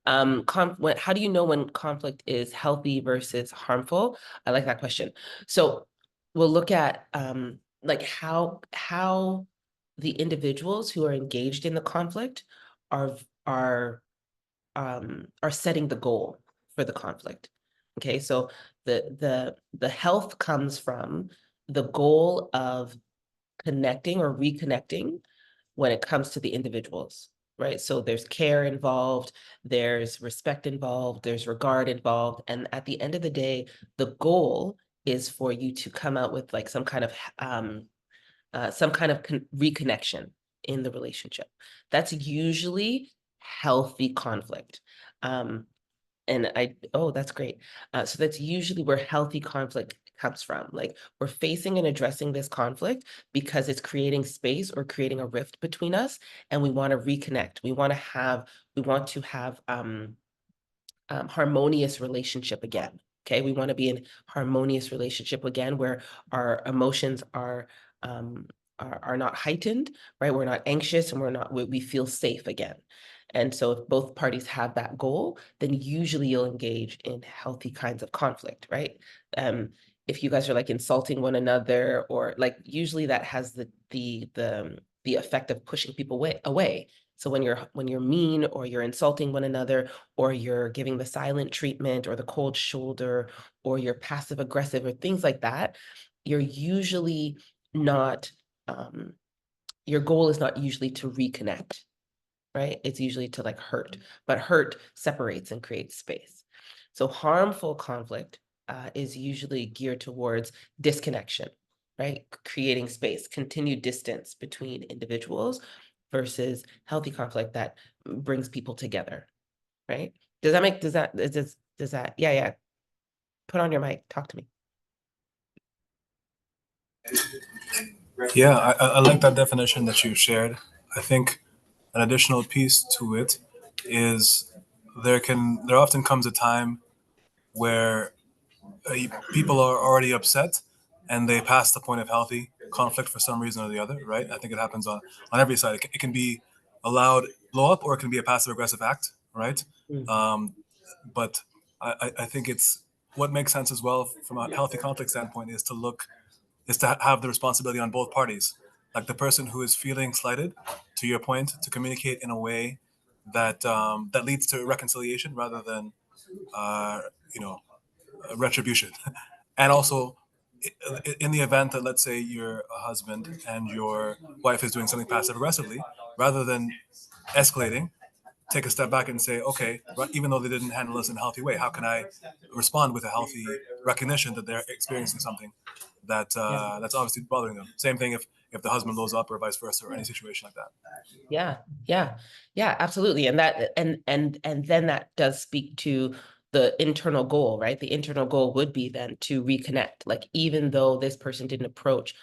How do you know when conflict is healthy versus harmful? I like that question. So we'll look at like how the individuals who are engaged in the conflict are are are setting the goal for the conflict. Okay, so the health comes from the goal of connecting or reconnecting when it comes to the individuals, right? So there's care involved, there's respect involved, there's regard involved. And at the end of the day, the goal is for you to come out with like some kind of reconnection in the relationship. That's usually healthy conflict. Oh, that's great. So that's usually where healthy conflict comes from. Like we're facing and addressing this conflict because it's creating space or creating a rift between us, and we want to reconnect. We want to have harmonious relationship again. Okay, we want to be in harmonious relationship again, where our emotions are not heightened, right? We're not anxious, and we feel safe again. And so if both parties have that goal, then usually you'll engage in healthy kinds of conflict, right? If you guys are like insulting one another, or like usually that has the effect of pushing people away. So when you're mean, or you're insulting one another, or you're giving the silent treatment or the cold shoulder, or you're passive aggressive or things like that, you're usually not your goal is not usually to reconnect, right? It's usually to like hurt, but hurt separates and creates space. So harmful conflict is usually geared towards disconnection, right? Creating space, continued distance between individuals, versus healthy conflict that brings people together, right? Yeah. Put on your mic, talk to me. Yeah, I like that definition that you shared. I think an additional piece to it is there often comes a time where people are already upset and they pass the point of healthy conflict for some reason or the other, right? I think it happens on every side. It can be a loud blow up, or it can be a passive aggressive act, right? But I think it's what makes sense as well from a healthy conflict standpoint is to have the responsibility on both parties. like the person who is feeling slighted, to your point, to communicate in a way that that leads to reconciliation rather than you know, retribution. And also, in the event that, let's say, you're a husband and your wife is doing something passive aggressively, rather than escalating, take a step back and say, okay, even though they didn't handle this in a healthy way, how can I respond with a healthy recognition that they're experiencing something that that's obviously bothering them. Same thing if the husband blows up or vice versa or any situation like that. Yeah, absolutely. And that and then that does speak to the internal goal, right? The internal goal would be then to reconnect. Like, even though this person didn't approach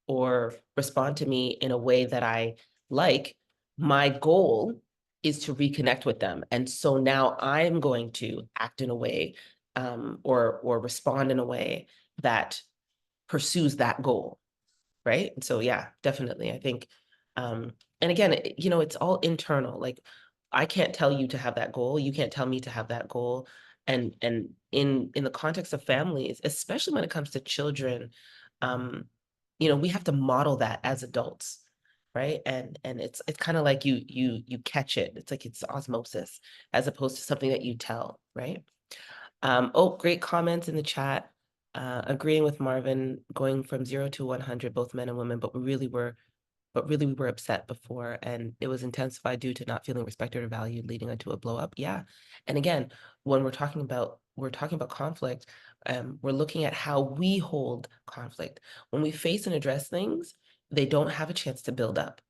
or respond to me in a way that I like, my goal is to reconnect with them. And so now I'm going to act in a way or respond in a way that pursues that goal, right? And so yeah, definitely. I think and again, it's all internal. Like, I can't tell you to have that goal. You can't tell me to have that goal. And in the context of families, especially when it comes to children, we have to model that as adults, right? And it's kind of like you catch it. It's like it's osmosis as opposed to something that you tell, right? Oh, great comments in the chat. Agreeing with Marvin, going from 0 to 100, both men and women, but really we were upset before, and it was intensified due to not feeling respected or valued, leading into a blow up. Yeah. And again, when we're talking about conflict, we're looking at how we hold conflict. When we face and address things, they don't have a chance to build up,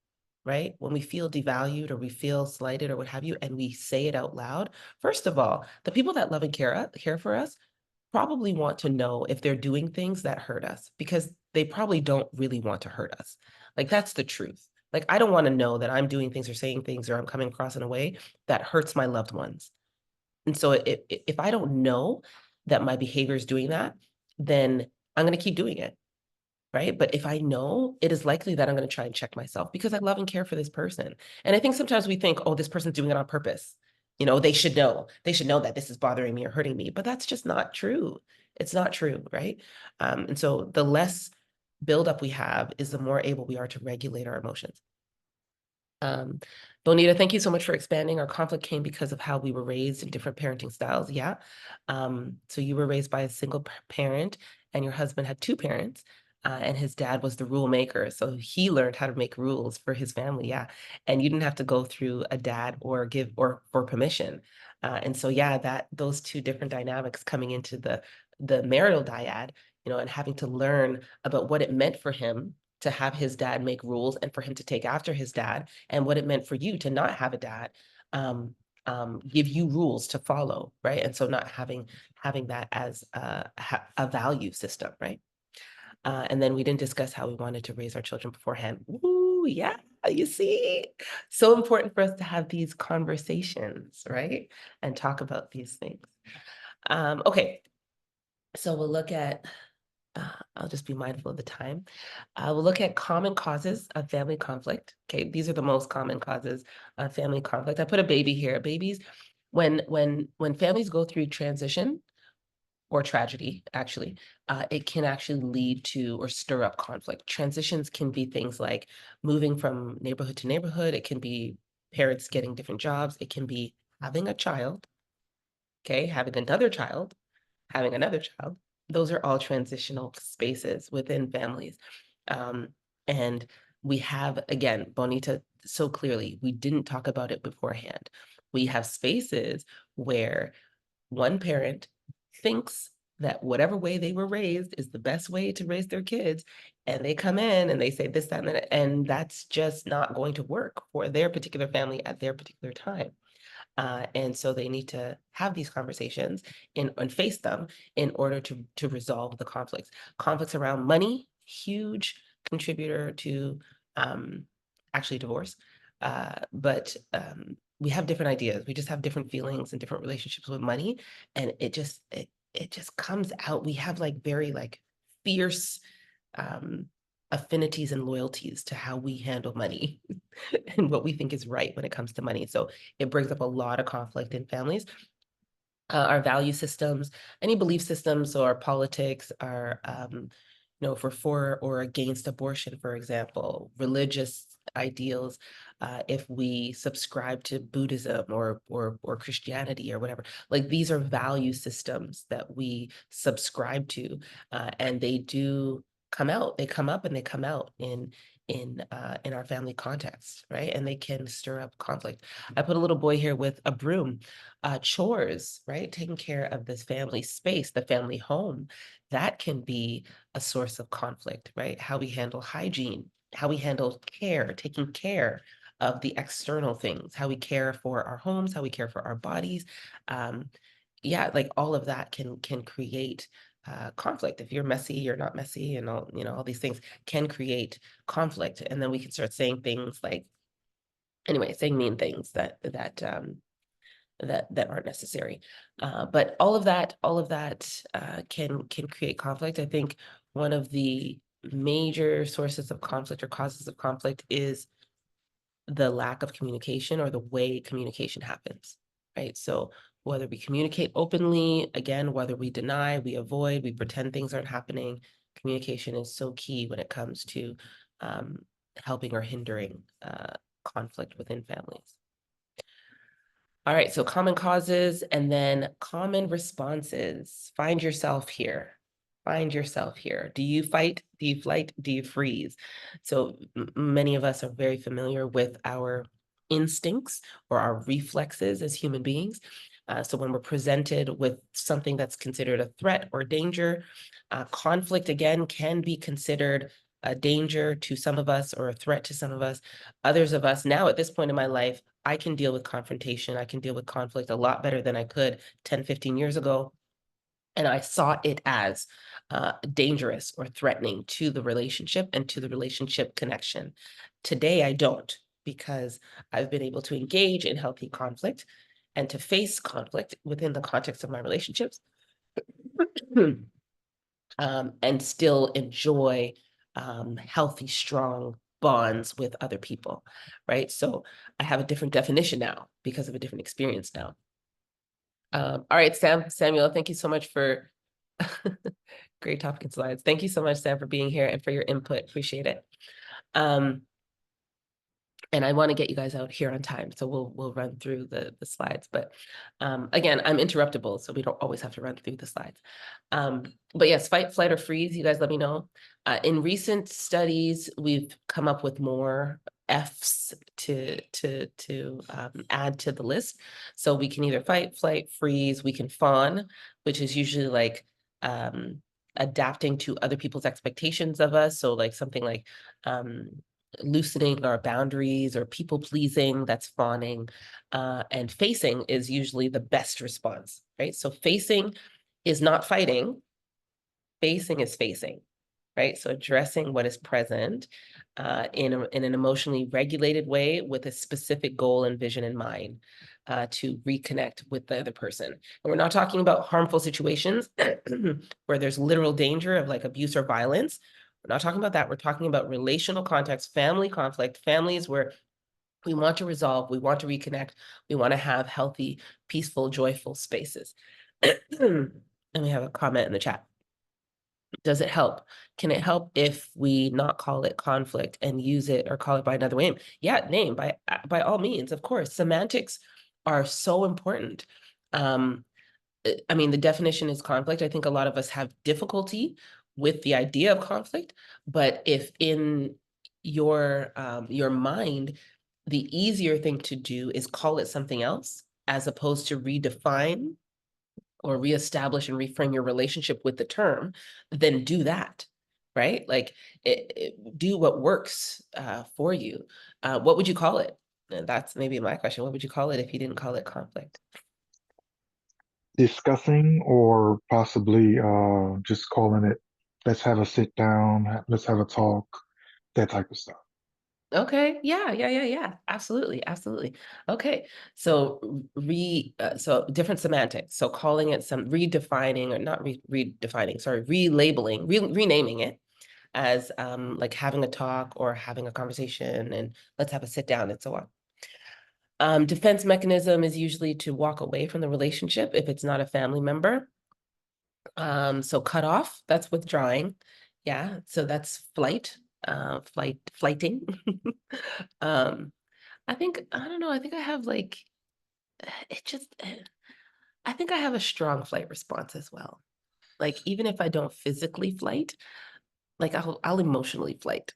right? When we feel devalued or we feel slighted or what have you, and we say it out loud, first of all, the people that love and care for us probably want to know if they're doing things that hurt us, because they probably don't really want to hurt us. Like, that's the truth. Like, I don't want to know that I'm doing things or saying things or I'm coming across in a way that hurts my loved ones. And so if I don't know that my behavior is doing that, then I'm going to keep doing it. Right. But if I know, it is likely that I'm going to try and check myself because I love and care for this person. And I think sometimes we think, oh, this person's doing it on purpose. They should know. They should know that this is bothering me or hurting me. But that's just not true. It's not true. Right. And so the less buildup we have is the more able we are to regulate our emotions. Bonita, thank you so much for expanding. Our conflict came because of how we were raised in different parenting styles. Yeah. So you were raised by a single parent and your husband had two parents. And his dad was the rule maker. So he learned how to make rules for his family. Yeah. And you didn't have to go through a dad or give or for permission. And so, yeah, those two different dynamics coming into the marital dyad, and having to learn about what it meant for him to have his dad make rules and for him to take after his dad, and what it meant for you to not have a dad give you rules to follow, right? And so not having that as a value system, right? And then we didn't discuss how we wanted to raise our children beforehand. Ooh, yeah, you see, so important for us to have these conversations, right? And talk about these things. Okay, so we'll look at, I'll just be mindful of the time. We'll look at common causes of family conflict. Okay, these are the most common causes of family conflict. I put a baby here. Babies, when families go through transition or tragedy, actually, it can actually lead to or stir up conflict. Transitions can be things like moving from neighborhood to neighborhood. It can be parents getting different jobs. It can be having a child, okay, having another child, having another child. Those are all transitional spaces within families. And we have, again, Bonita, so clearly, we didn't talk about it beforehand. We have spaces where one parent thinks that whatever way they were raised is the best way to raise their kids. And they come in and they say this, that, and that's just not going to work for their particular family at their particular time. And so they need to have these conversations and face them in order to resolve the conflicts. Conflicts around money, huge contributor to actually divorce. But we have different ideas. We just have different feelings and different relationships with money. And it just comes out. We have like very like fierce affinities and loyalties to how we handle money and what we think is right when it comes to money. So it brings up a lot of conflict in families. Our value systems, any belief systems or politics, our if we're for or against abortion, for example, religious ideals, if we subscribe to Buddhism or Christianity or whatever, like these are value systems that we subscribe to, and they do come out. They come up and they come out in our family context, right? And they can stir up conflict. I put a little boy here with a broom, chores, right? Taking care of this family space, the family home, that can be a source of conflict, right? How we handle hygiene, how we handle care, taking care of the external things, how we care for our homes, how we care for our bodies. Yeah, like all of that can create conflict. If you're messy, you're not messy, and all these things can create conflict. And then we can start saying things like, anyway, saying mean things that aren't necessary. But all of that can create conflict. I think one of the major sources of conflict or causes of conflict is the lack of communication or the way communication happens, right? So whether we communicate openly, again, whether we deny, we avoid, we pretend things aren't happening, communication is so key when it comes to helping or hindering conflict within families. All right, so common causes and then common responses. Find yourself here. Find yourself here. Do you fight? Do you flight? Do you freeze? So many of us are very familiar with our instincts or our reflexes as human beings. So when we're presented with something that's considered a threat or danger, conflict again can be considered a danger to some of us or a threat to some of us. Others of us now at this point in my life, I can deal with confrontation. I can deal with conflict a lot better than I could 10, 15 years ago. And I saw it as dangerous or threatening to the relationship and to the relationship connection. Today, I don't, because I've been able to engage in healthy conflict and to face conflict within the context of my relationships and still enjoy healthy, strong bonds with other people, right? So I have a different definition now because of a different experience now. All right, Samuel, thank you so much for great topic and slides. Thank you so much, Sam, for being here and for your input. Appreciate it. And I want to get you guys out here on time, so we'll run through the slides. But again, I'm interruptible, so we don't always have to run through the slides. But yes, fight, flight, or freeze. You guys let me know. In recent studies, we've come up with more Fs to add to the list. So we can either fight, flight, freeze. We can fawn, which is usually like adapting to other people's expectations of us. So like something like loosening our boundaries or people pleasing, that's fawning. And facing is usually the best response, right? So facing is not fighting, facing is facing, right? So addressing what is present in an emotionally regulated way with a specific goal and vision in mind to reconnect with the other person. And we're not talking about harmful situations where there's literal danger of like abuse or violence. We're not talking about that. We're talking about relational context, family conflict, families where we want to resolve, we want to reconnect, we want to have healthy, peaceful, joyful spaces. And we have a comment in the chat. Does it help? Can it help if we not call it conflict and use it or call it by another name? Yeah, name by all means, of course. Semantics are so important. I mean, the definition is conflict. I think a lot of us have difficulty with the idea of conflict, but if in your mind, the easier thing to do is call it something else as opposed to redefine or reestablish and reframe your relationship with the term, then do that, right? Like do what works for you. What would you call it? And that's maybe my question. What would you call it if you didn't call it conflict? Discussing or possibly just calling it, let's have a sit down, let's have a talk, that type of stuff. Okay. Yeah. Absolutely. Okay. So so different semantics. So calling it some redefining or not redefining, sorry, relabeling, renaming it as like having a talk or having a conversation and let's have a sit down and so on. Defense mechanism is usually to walk away from the relationship if it's not a family member. So cut off, that's withdrawing. Yeah, so that's flighting. I think, I don't know, I think I have like, it just, I think I have a strong flight response as well. Like, even if I don't physically flight, like I'll emotionally flight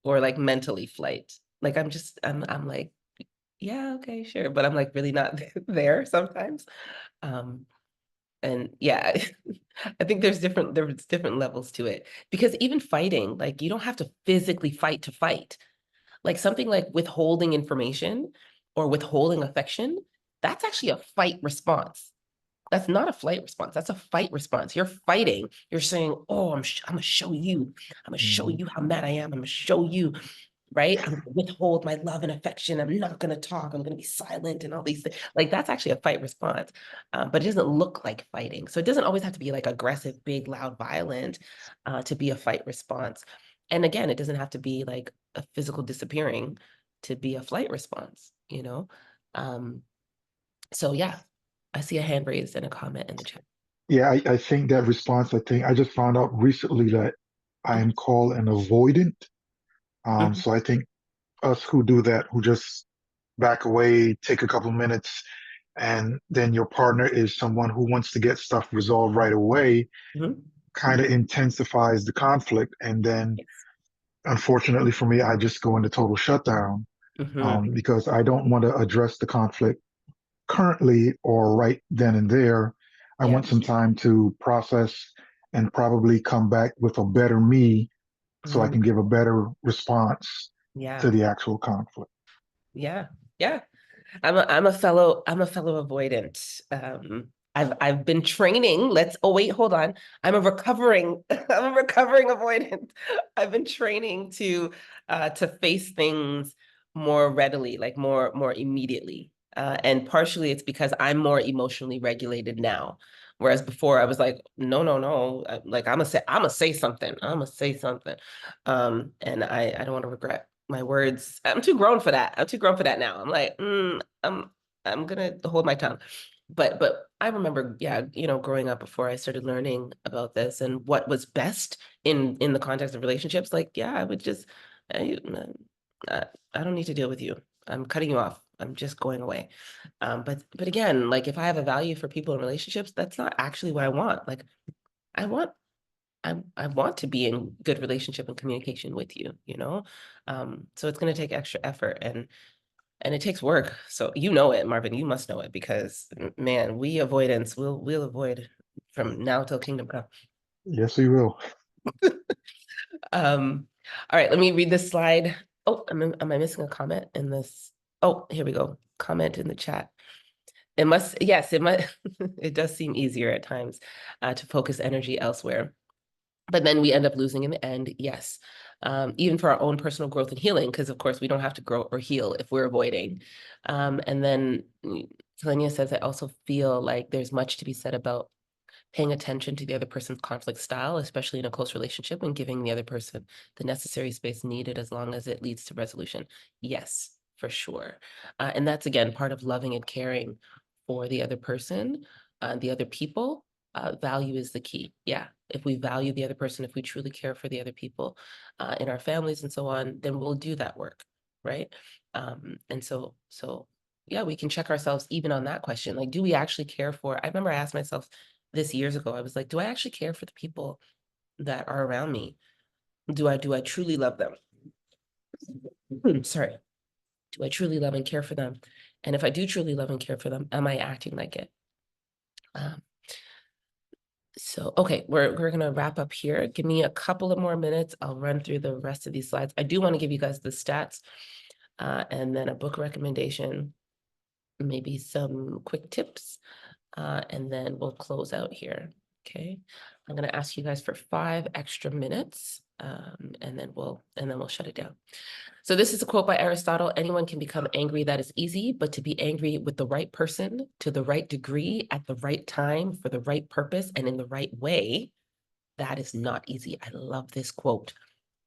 or like mentally flight. Like I'm like, yeah, okay, sure. But I'm like really not there sometimes. Um, and yeah, I think there's different levels to it because even fighting, like you don't have to physically fight to fight. Like something like withholding information or withholding affection, that's actually a fight response. That's not a flight response. That's a fight response. You're fighting. You're saying, "Oh, I'm gonna show you. I'm gonna show Mhm. you how mad I am. I'm gonna show you, right? I'm gonna withhold my love and affection. I'm not gonna talk. I'm gonna be silent and all these things." Like that's actually a fight response, but it doesn't look like fighting. So it doesn't always have to be like aggressive, big, loud, violent to be a fight response. And again, it doesn't have to be like a physical disappearing to be a flight response. Um, so yeah, I see a hand raised and a comment in the chat. Yeah, I think that response, I think I just found out recently that I am called an avoidant. Mhm, So I think us who do that, who just back away, take a couple minutes, and then your partner is someone who wants to get stuff resolved right away, mhm. kind of intensifies the conflict. And then Yes. unfortunately for me, I just go into total shutdown, Mhm. because I don't want to address the conflict currently or right then and there. I Yeah. want some time to process and probably come back with a better me so I Mhm. can give a better response Yeah. to the actual conflict. Yeah. Yeah. I'm a fellow avoidant. I've been training. Oh wait, hold on. I'm a recovering avoidant. I've been training to face things more readily, like more immediately. And partially it's because I'm more emotionally regulated now. Whereas before I was like, no, no, no. Like I'm gonna say something. I'm gonna say something. And I don't want to regret my words. I'm too grown for that. I'm too grown for that now. I'm like, I'm gonna hold my tongue. But I remember, yeah, growing up before I started learning about this and what was best in the context of relationships. Like, yeah, I would just, I, uh, I don't need to deal with you. I'm cutting you off. I'm just going away. But again, like if I have a value for people in relationships, that's not actually what I want. Like I want I want to be in good relationship and communication with you, you know? So it's going to take extra effort and it takes work. So you know it, Marvin, you must know it because man, we'll avoid from now till kingdom come. Yes, we will. All right, let me read this slide. Oh, am I missing a comment in this? Oh, here we go. Comment in the chat. Yes, it must, it does seem easier at times to focus energy elsewhere. But then we end up losing in the end, yes. Even for our own personal growth and healing, because of course we don't have to grow or heal if we're avoiding. And then Selenia says, I also feel like there's much to be said about paying attention to the other person's conflict style, especially in a close relationship, and giving the other person the necessary space needed as long as it leads to resolution. Yes, for sure. And that's again part of loving and caring for the other person, the other people. Value is the key. Yeah. If we value the other person, if we truly care for the other people in our families and so on, then we'll do that work. Right. And so yeah, we can check ourselves even on that question. Like, do we actually care for? I remember I asked myself this years ago. I was like, do I actually care for the people that are around me? Do I truly love them? Sorry. Do I truly love and care for them? And if I do truly love and care for them, am I acting like it? Um, so, okay, we're gonna wrap up here. Give me a couple of more minutes. I'll run through the rest of these slides. I do want to give you guys the stats and then a book recommendation, maybe some quick tips, and then we'll close out here. Okay, I'm gonna ask you guys for 5 extra minutes, and then we'll shut it down. So this is a quote by Aristotle. Anyone can become angry, that is easy, but to be angry with the right person, to the right degree, at the right time, for the right purpose, and in the right way, that is not easy. I love this quote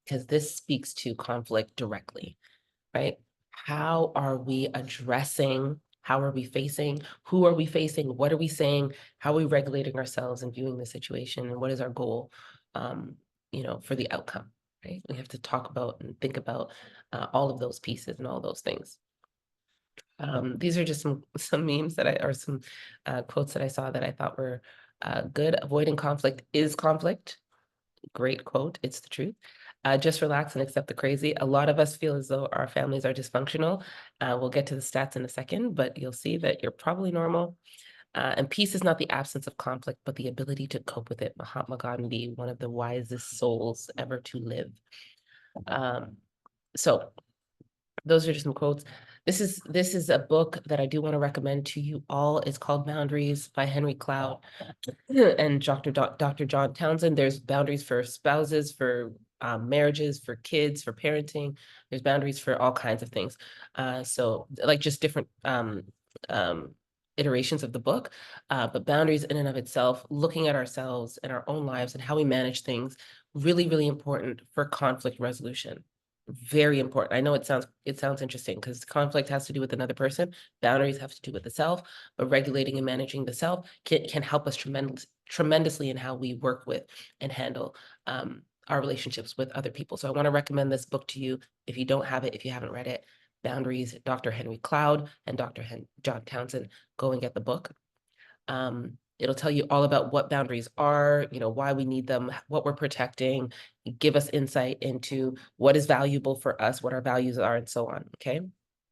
because this speaks to conflict directly, right? How are we addressing? How are we facing? Who are we facing? What are we saying? How are we regulating ourselves and viewing the situation? And what is our goal? you know, for the outcome, right? We have to talk about and think about all of those pieces and all those things. These are just some memes that or some quotes that I saw that I thought were good. Avoiding conflict is conflict. Great quote. It's the truth. Just relax and accept the crazy. A lot of us feel as though our families are dysfunctional. We'll get to the stats in a second, but you'll see that you're probably normal. And peace is not the absence of conflict, but the ability to cope with it. Mahatma Gandhi, one of the wisest souls ever to live. So those are just some quotes. This is a book that I do want to recommend to you all. It's called Boundaries by Henry Cloud and Dr. John Townsend. There's boundaries for spouses, for marriages, for kids, for parenting. There's boundaries for all kinds of things. So like just different iterations of the book, but boundaries in and of itself, looking at ourselves and our own lives and how we manage things, really, really important for conflict resolution. Very important. I know it sounds interesting because conflict has to do with another person. Boundaries have to do with the self, but regulating and managing the self can help us tremendously in how we work with and handle our relationships with other people. So I want to recommend this book to you if you don't have it, if you haven't read it. Boundaries, Dr. Henry Cloud and Dr. John Townsend. Go and get the book. It'll tell you all about what boundaries are, you know, why we need them, what we're protecting, give us insight into what is valuable for us, what our values are, and so on. Okay.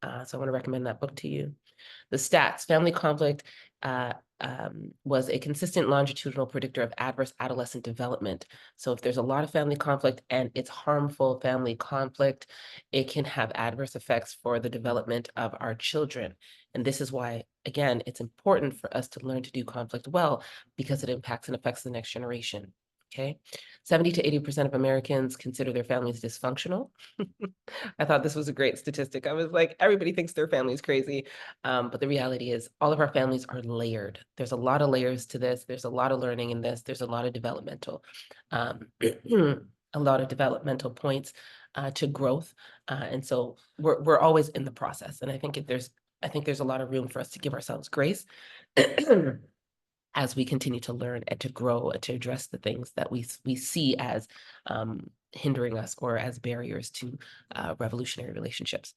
So I want to recommend that book to you. The stats, family conflict was a consistent longitudinal predictor of adverse adolescent development. So if there's a lot of family conflict and it's harmful family conflict, it can have adverse effects for the development of our children. And this is why, again, it's important for us to learn to do conflict well because it impacts and affects the next generation. Okay. 70 to 80% of Americans consider their families dysfunctional. I thought this was a great statistic. I was like, everybody thinks their family is crazy. But the reality is all of our families are layered. There's a lot of layers to this. There's a lot of learning in this. There's a lot of developmental, a lot of developmental points to growth. And so we're always in the process. And I think there's a lot of room for us to give ourselves grace as we continue to learn and to grow and to address the things that we see as hindering us or as barriers to revolutionary relationships.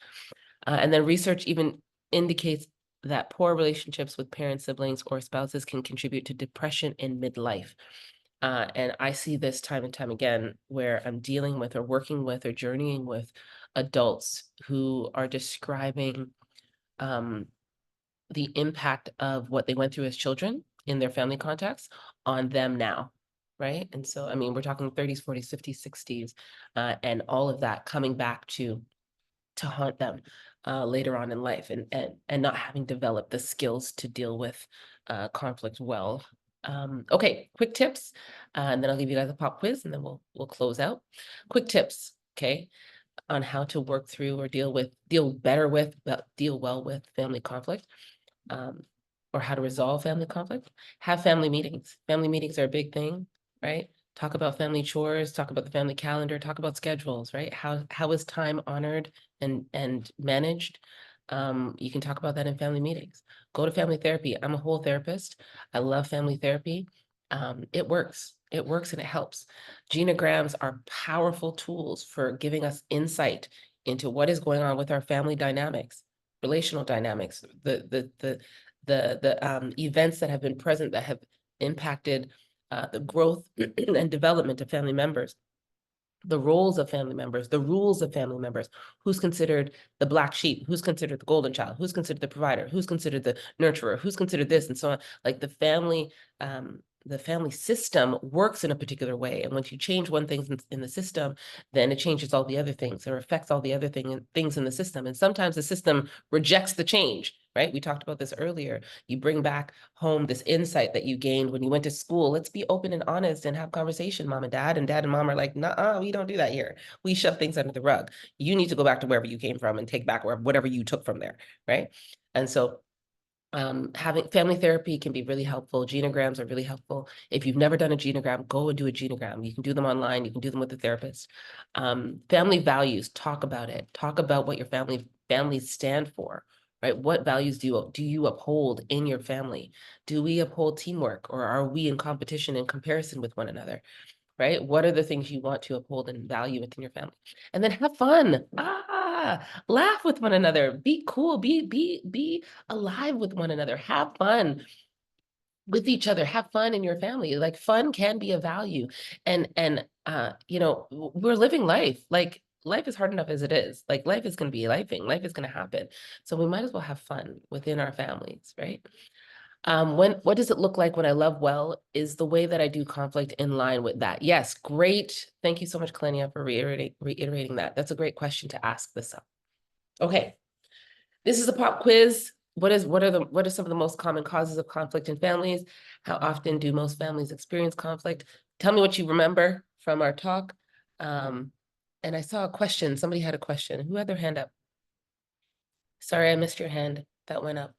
And then research even indicates that poor relationships with parents, siblings, or spouses can contribute to depression in midlife. And I see this time and time again where I'm dealing with or working with or journeying with adults who are describing the impact of what they went through as children in their family context on them now, right? And so, I mean, we're talking 30s, 40s, 50s, 60s, and all of that coming back to haunt them later on in life and not having developed the skills to deal with conflict well. Okay, quick tips, and then I'll give you guys a pop quiz and then we'll close out. Quick tips, okay, on how to work through or deal well with family conflict. Or how to resolve family conflict. Have family meetings. Family meetings are a big thing, right? Talk about family chores, talk about the family calendar, talk about schedules, right? How is time honored and managed? You can talk about that in family meetings. Go to family therapy. I'm a whole therapist. I love family therapy. It works. It works and it helps. Genograms are powerful tools for giving us insight into what is going on with our family dynamics, relational dynamics, the events that have been present that have impacted the growth and development of family members, the roles of family members, the rules of family members, who's considered the black sheep, who's considered the golden child, who's considered the provider, who's considered the nurturer, who's considered this, and so on. Like the family system works in a particular way. And once you change one thing in the system, then it changes all the other things or affects all the other things in the system. And sometimes the system rejects the change, right? We talked about this earlier. You bring back home this insight that you gained when you went to school. Let's be open and honest and have conversation, mom and dad. And dad and mom are like, nah, we don't do that here. We shove things under the rug. You need to go back to wherever you came from and take back whatever you took from there, right? And so having family therapy can be really helpful. Genograms are really helpful. If you've never done a genogram, go and do a genogram. You can do them online. You can do them with a therapist. Family values, talk about it. Talk about what your families stand for, right? What values do you uphold in your family? Do we uphold teamwork or are we in competition and comparison with one another? right? What are the things you want to uphold and value within your family? And then have fun. Laugh with one another. Be cool. Be alive with one another. Have fun with each other. Have fun in your family. Like, fun can be a value. And you know, we're living life. Like, life is hard enough as it is. Like, life is going to be lifing. Life is going to happen. So we might as well have fun within our families, right? What does it look like when I love well? Is the way that I do conflict in line with that? Yes, great. Thank you so much, Kalenia, for reiterating that. That's a great question to ask this up. Okay, this is a pop quiz. What are some of the most common causes of conflict in families? How often do most families experience conflict? Tell me what you remember from our talk. And I saw a question. Somebody had a question. Who had their hand up? Sorry, I missed your hand. That went up.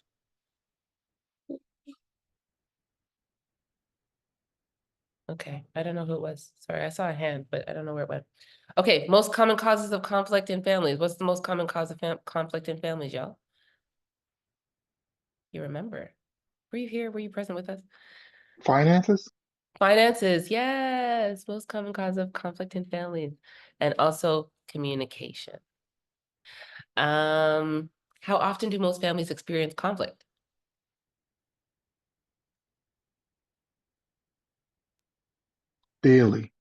Okay, I don't know who it was. Sorry, I saw a hand, but I don't know where it went. Okay, most common causes of conflict in families. What's the most common cause of conflict in families, y'all? You remember? Were you here? Were you present with us? Finances? Finances, yes, most common cause of conflict in families, and also communication. How often do most families experience conflict? Daily.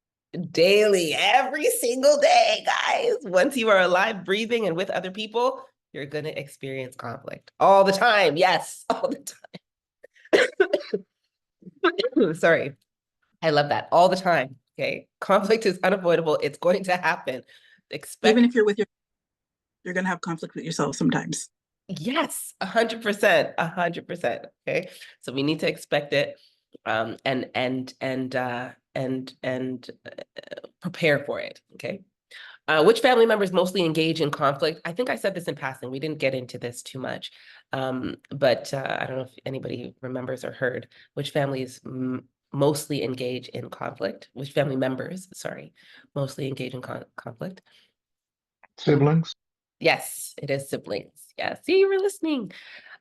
Daily, every single day, guys. Once you are alive, breathing, and with other people, you're gonna experience conflict all the time. Yes, all the time. Sorry. I love that all the time. Okay. Conflict is unavoidable. It's going to happen. Even Expect, if you're with you're going to have conflict with yourself sometimes. yes, 100%, 100%. Okay. So we need to expect it, and prepare for it. Okay. Which family members mostly engage in conflict? I think I said this in passing. We didn't get into this too much, but I don't know if anybody remembers or heard which families mostly engage in conflict. Which family members, sorry, mostly engage in conflict. Siblings? Yes, it is siblings. Yeah, see, you were listening.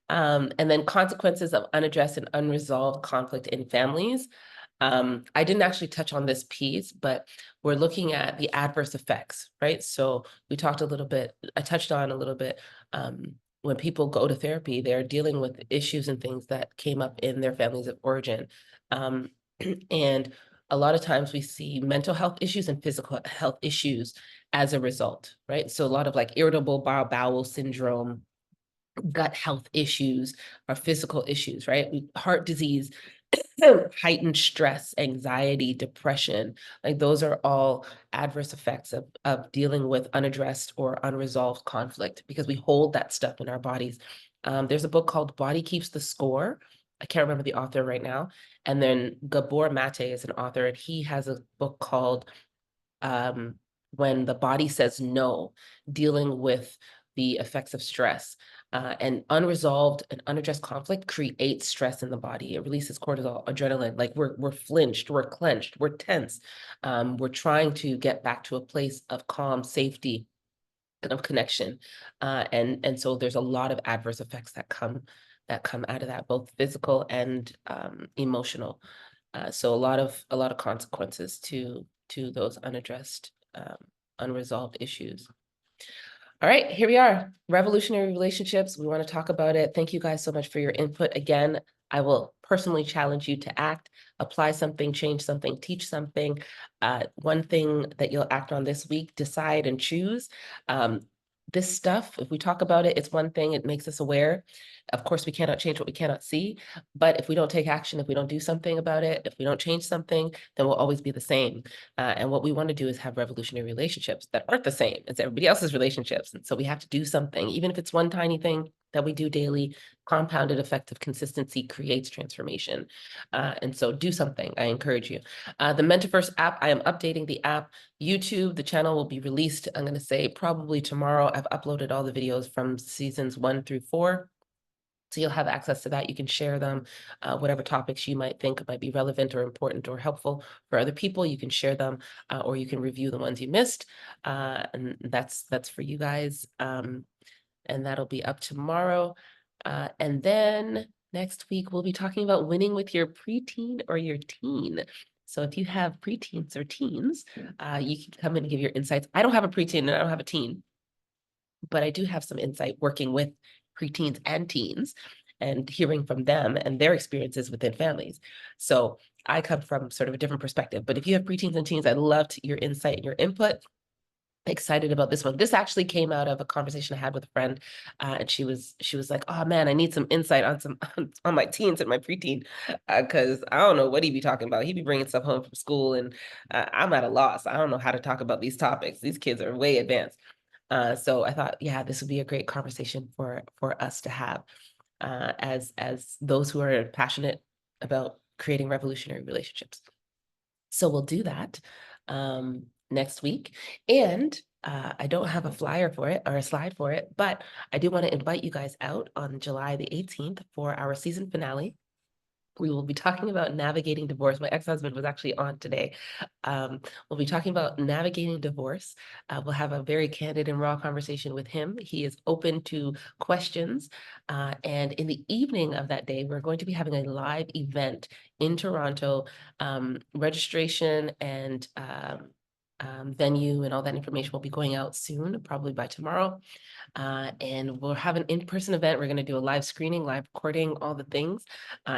And then consequences of unaddressed and unresolved conflict in families. I didn't actually touch on this piece, but we're looking at the adverse effects, right? So we talked a little bit, I touched on a little bit, when people go to therapy, they're dealing with issues and things that came up in their families of origin. And a lot of times we see mental health issues and physical health issues as a result, right? So a lot of like irritable bowel syndrome, gut health issues, or physical issues, right? Heart disease, heightened stress, anxiety, depression, like those are all adverse effects of dealing with unaddressed or unresolved conflict because we hold that stuff in our bodies. There's a book called Body Keeps the Score. I can't remember the author right now. And then Gabor Mate is an author, and he has a book called When the Body Says No, dealing with the effects of stress. And unresolved and unaddressed conflict creates stress in the body. It releases cortisol, adrenaline. Like we're flinched, we're clenched, we're tense. We're trying to get back to a place of calm, safety, and of connection. And so there's a lot of adverse effects that come out of that, both physical and emotional. So a lot of consequences to those unaddressed, unresolved issues. All right, here we are. Revolutionary relationships. We want to talk about it. Thank you guys so much for your input. Again, I will personally challenge you to act, apply something, change something, teach something. One thing that you'll act on this week, decide and choose. This stuff, if we talk about it, it's one thing, it makes us aware. Of course, we cannot change what we cannot see, but if we don't take action, if we don't do something about it, if we don't change something, then we'll always be the same. And what we want to do is have revolutionary relationships that aren't the same as everybody else's relationships. And so we have to do something, even if it's one tiny thing that we do daily. Compounded effect of consistency creates transformation. And so do something, I encourage you. The Mentiverse app, I am updating the app. YouTube, the channel will be released, I'm going to say probably tomorrow. I've uploaded all the videos from seasons 1 through 4. So you'll have access to that. You can share them, whatever topics you might think might be relevant or important or helpful for other people. You can share them, or you can review the ones you missed. And that's for you guys. And that'll be up tomorrow. And then next week, we'll be talking about winning with your preteen or your teen. So if you have preteens or teens, you can come in and give your insights. I don't have a preteen and I don't have a teen, but I do have some insight working with preteens and teens and hearing from them and their experiences within families. So I come from sort of a different perspective. But if you have preteens and teens, I loved your insight and your input. Excited about this one. This actually came out of a conversation I had with a friend, and she was like, "Oh man, I need some insight on some on my teens and my preteen, because I don't know what he'd be talking about. He'd be bringing stuff home from school, and I'm at a loss. I don't know how to talk about these topics. These kids are way advanced." So I thought, yeah, this would be a great conversation for us to have, as those who are passionate about creating revolutionary relationships. So we'll do that next week. And I don't have a flyer for it or a slide for it, but I do want to invite you guys out on July the 18th for our season finale. We will be talking about navigating divorce. My ex-husband was actually on today. We'll be talking about navigating divorce. We'll have a very candid and raw conversation with him. He is open to questions. And in the evening of that day, we're going to be having a live event in Toronto. Registration and venue and all that information will be going out soon, probably by tomorrow. And we'll have an in-person event. We're going to do a live screening, live recording, all the things.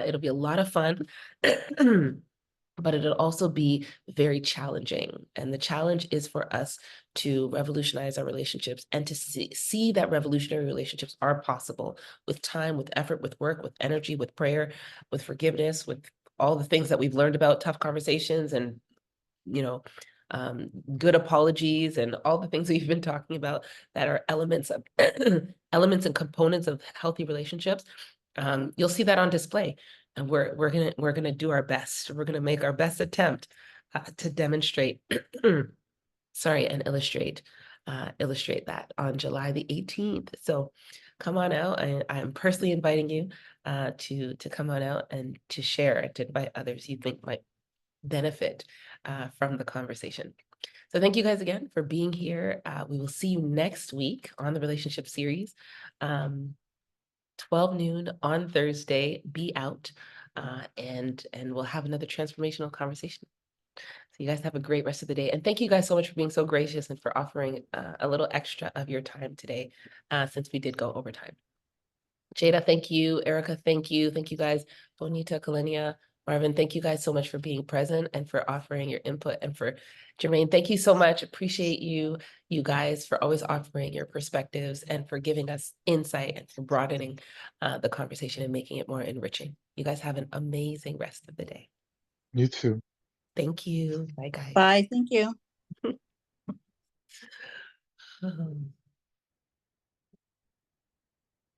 It'll be a lot of fun, but it'll also be very challenging. And the challenge is for us to revolutionize our relationships and to see that revolutionary relationships are possible with time, with effort, with work, with energy, with prayer, with forgiveness, with all the things that we've learned about tough conversations and, you know, good apologies and all the things we've been talking about that are elements of elements and components of healthy relationships. You'll see that on display, and we're gonna do our best. We're gonna make our best attempt to demonstrate, sorry, and illustrate that on July the 18th. So come on out. I'm personally inviting you to come on out and to share, to invite others you think might benefit from the conversation. So thank you guys again for being here. We will see you next week on the relationship series, 12 noon on Thursday. Be out, and we'll have another transformational conversation. So you guys have a great rest of the day. And thank you guys so much for being so gracious and for offering a little extra of your time today, since we did go over time. Jada, thank you. Erica, thank you. Thank you guys. Bonita, Kalenia, Marvin, thank you guys so much for being present and for offering your input. And for Jermaine, thank you so much. Appreciate you guys for always offering your perspectives and for giving us insight and for broadening the conversation and making it more enriching. You guys have an amazing rest of the day. You too. Thank you. Bye, guys. Bye. Thank you.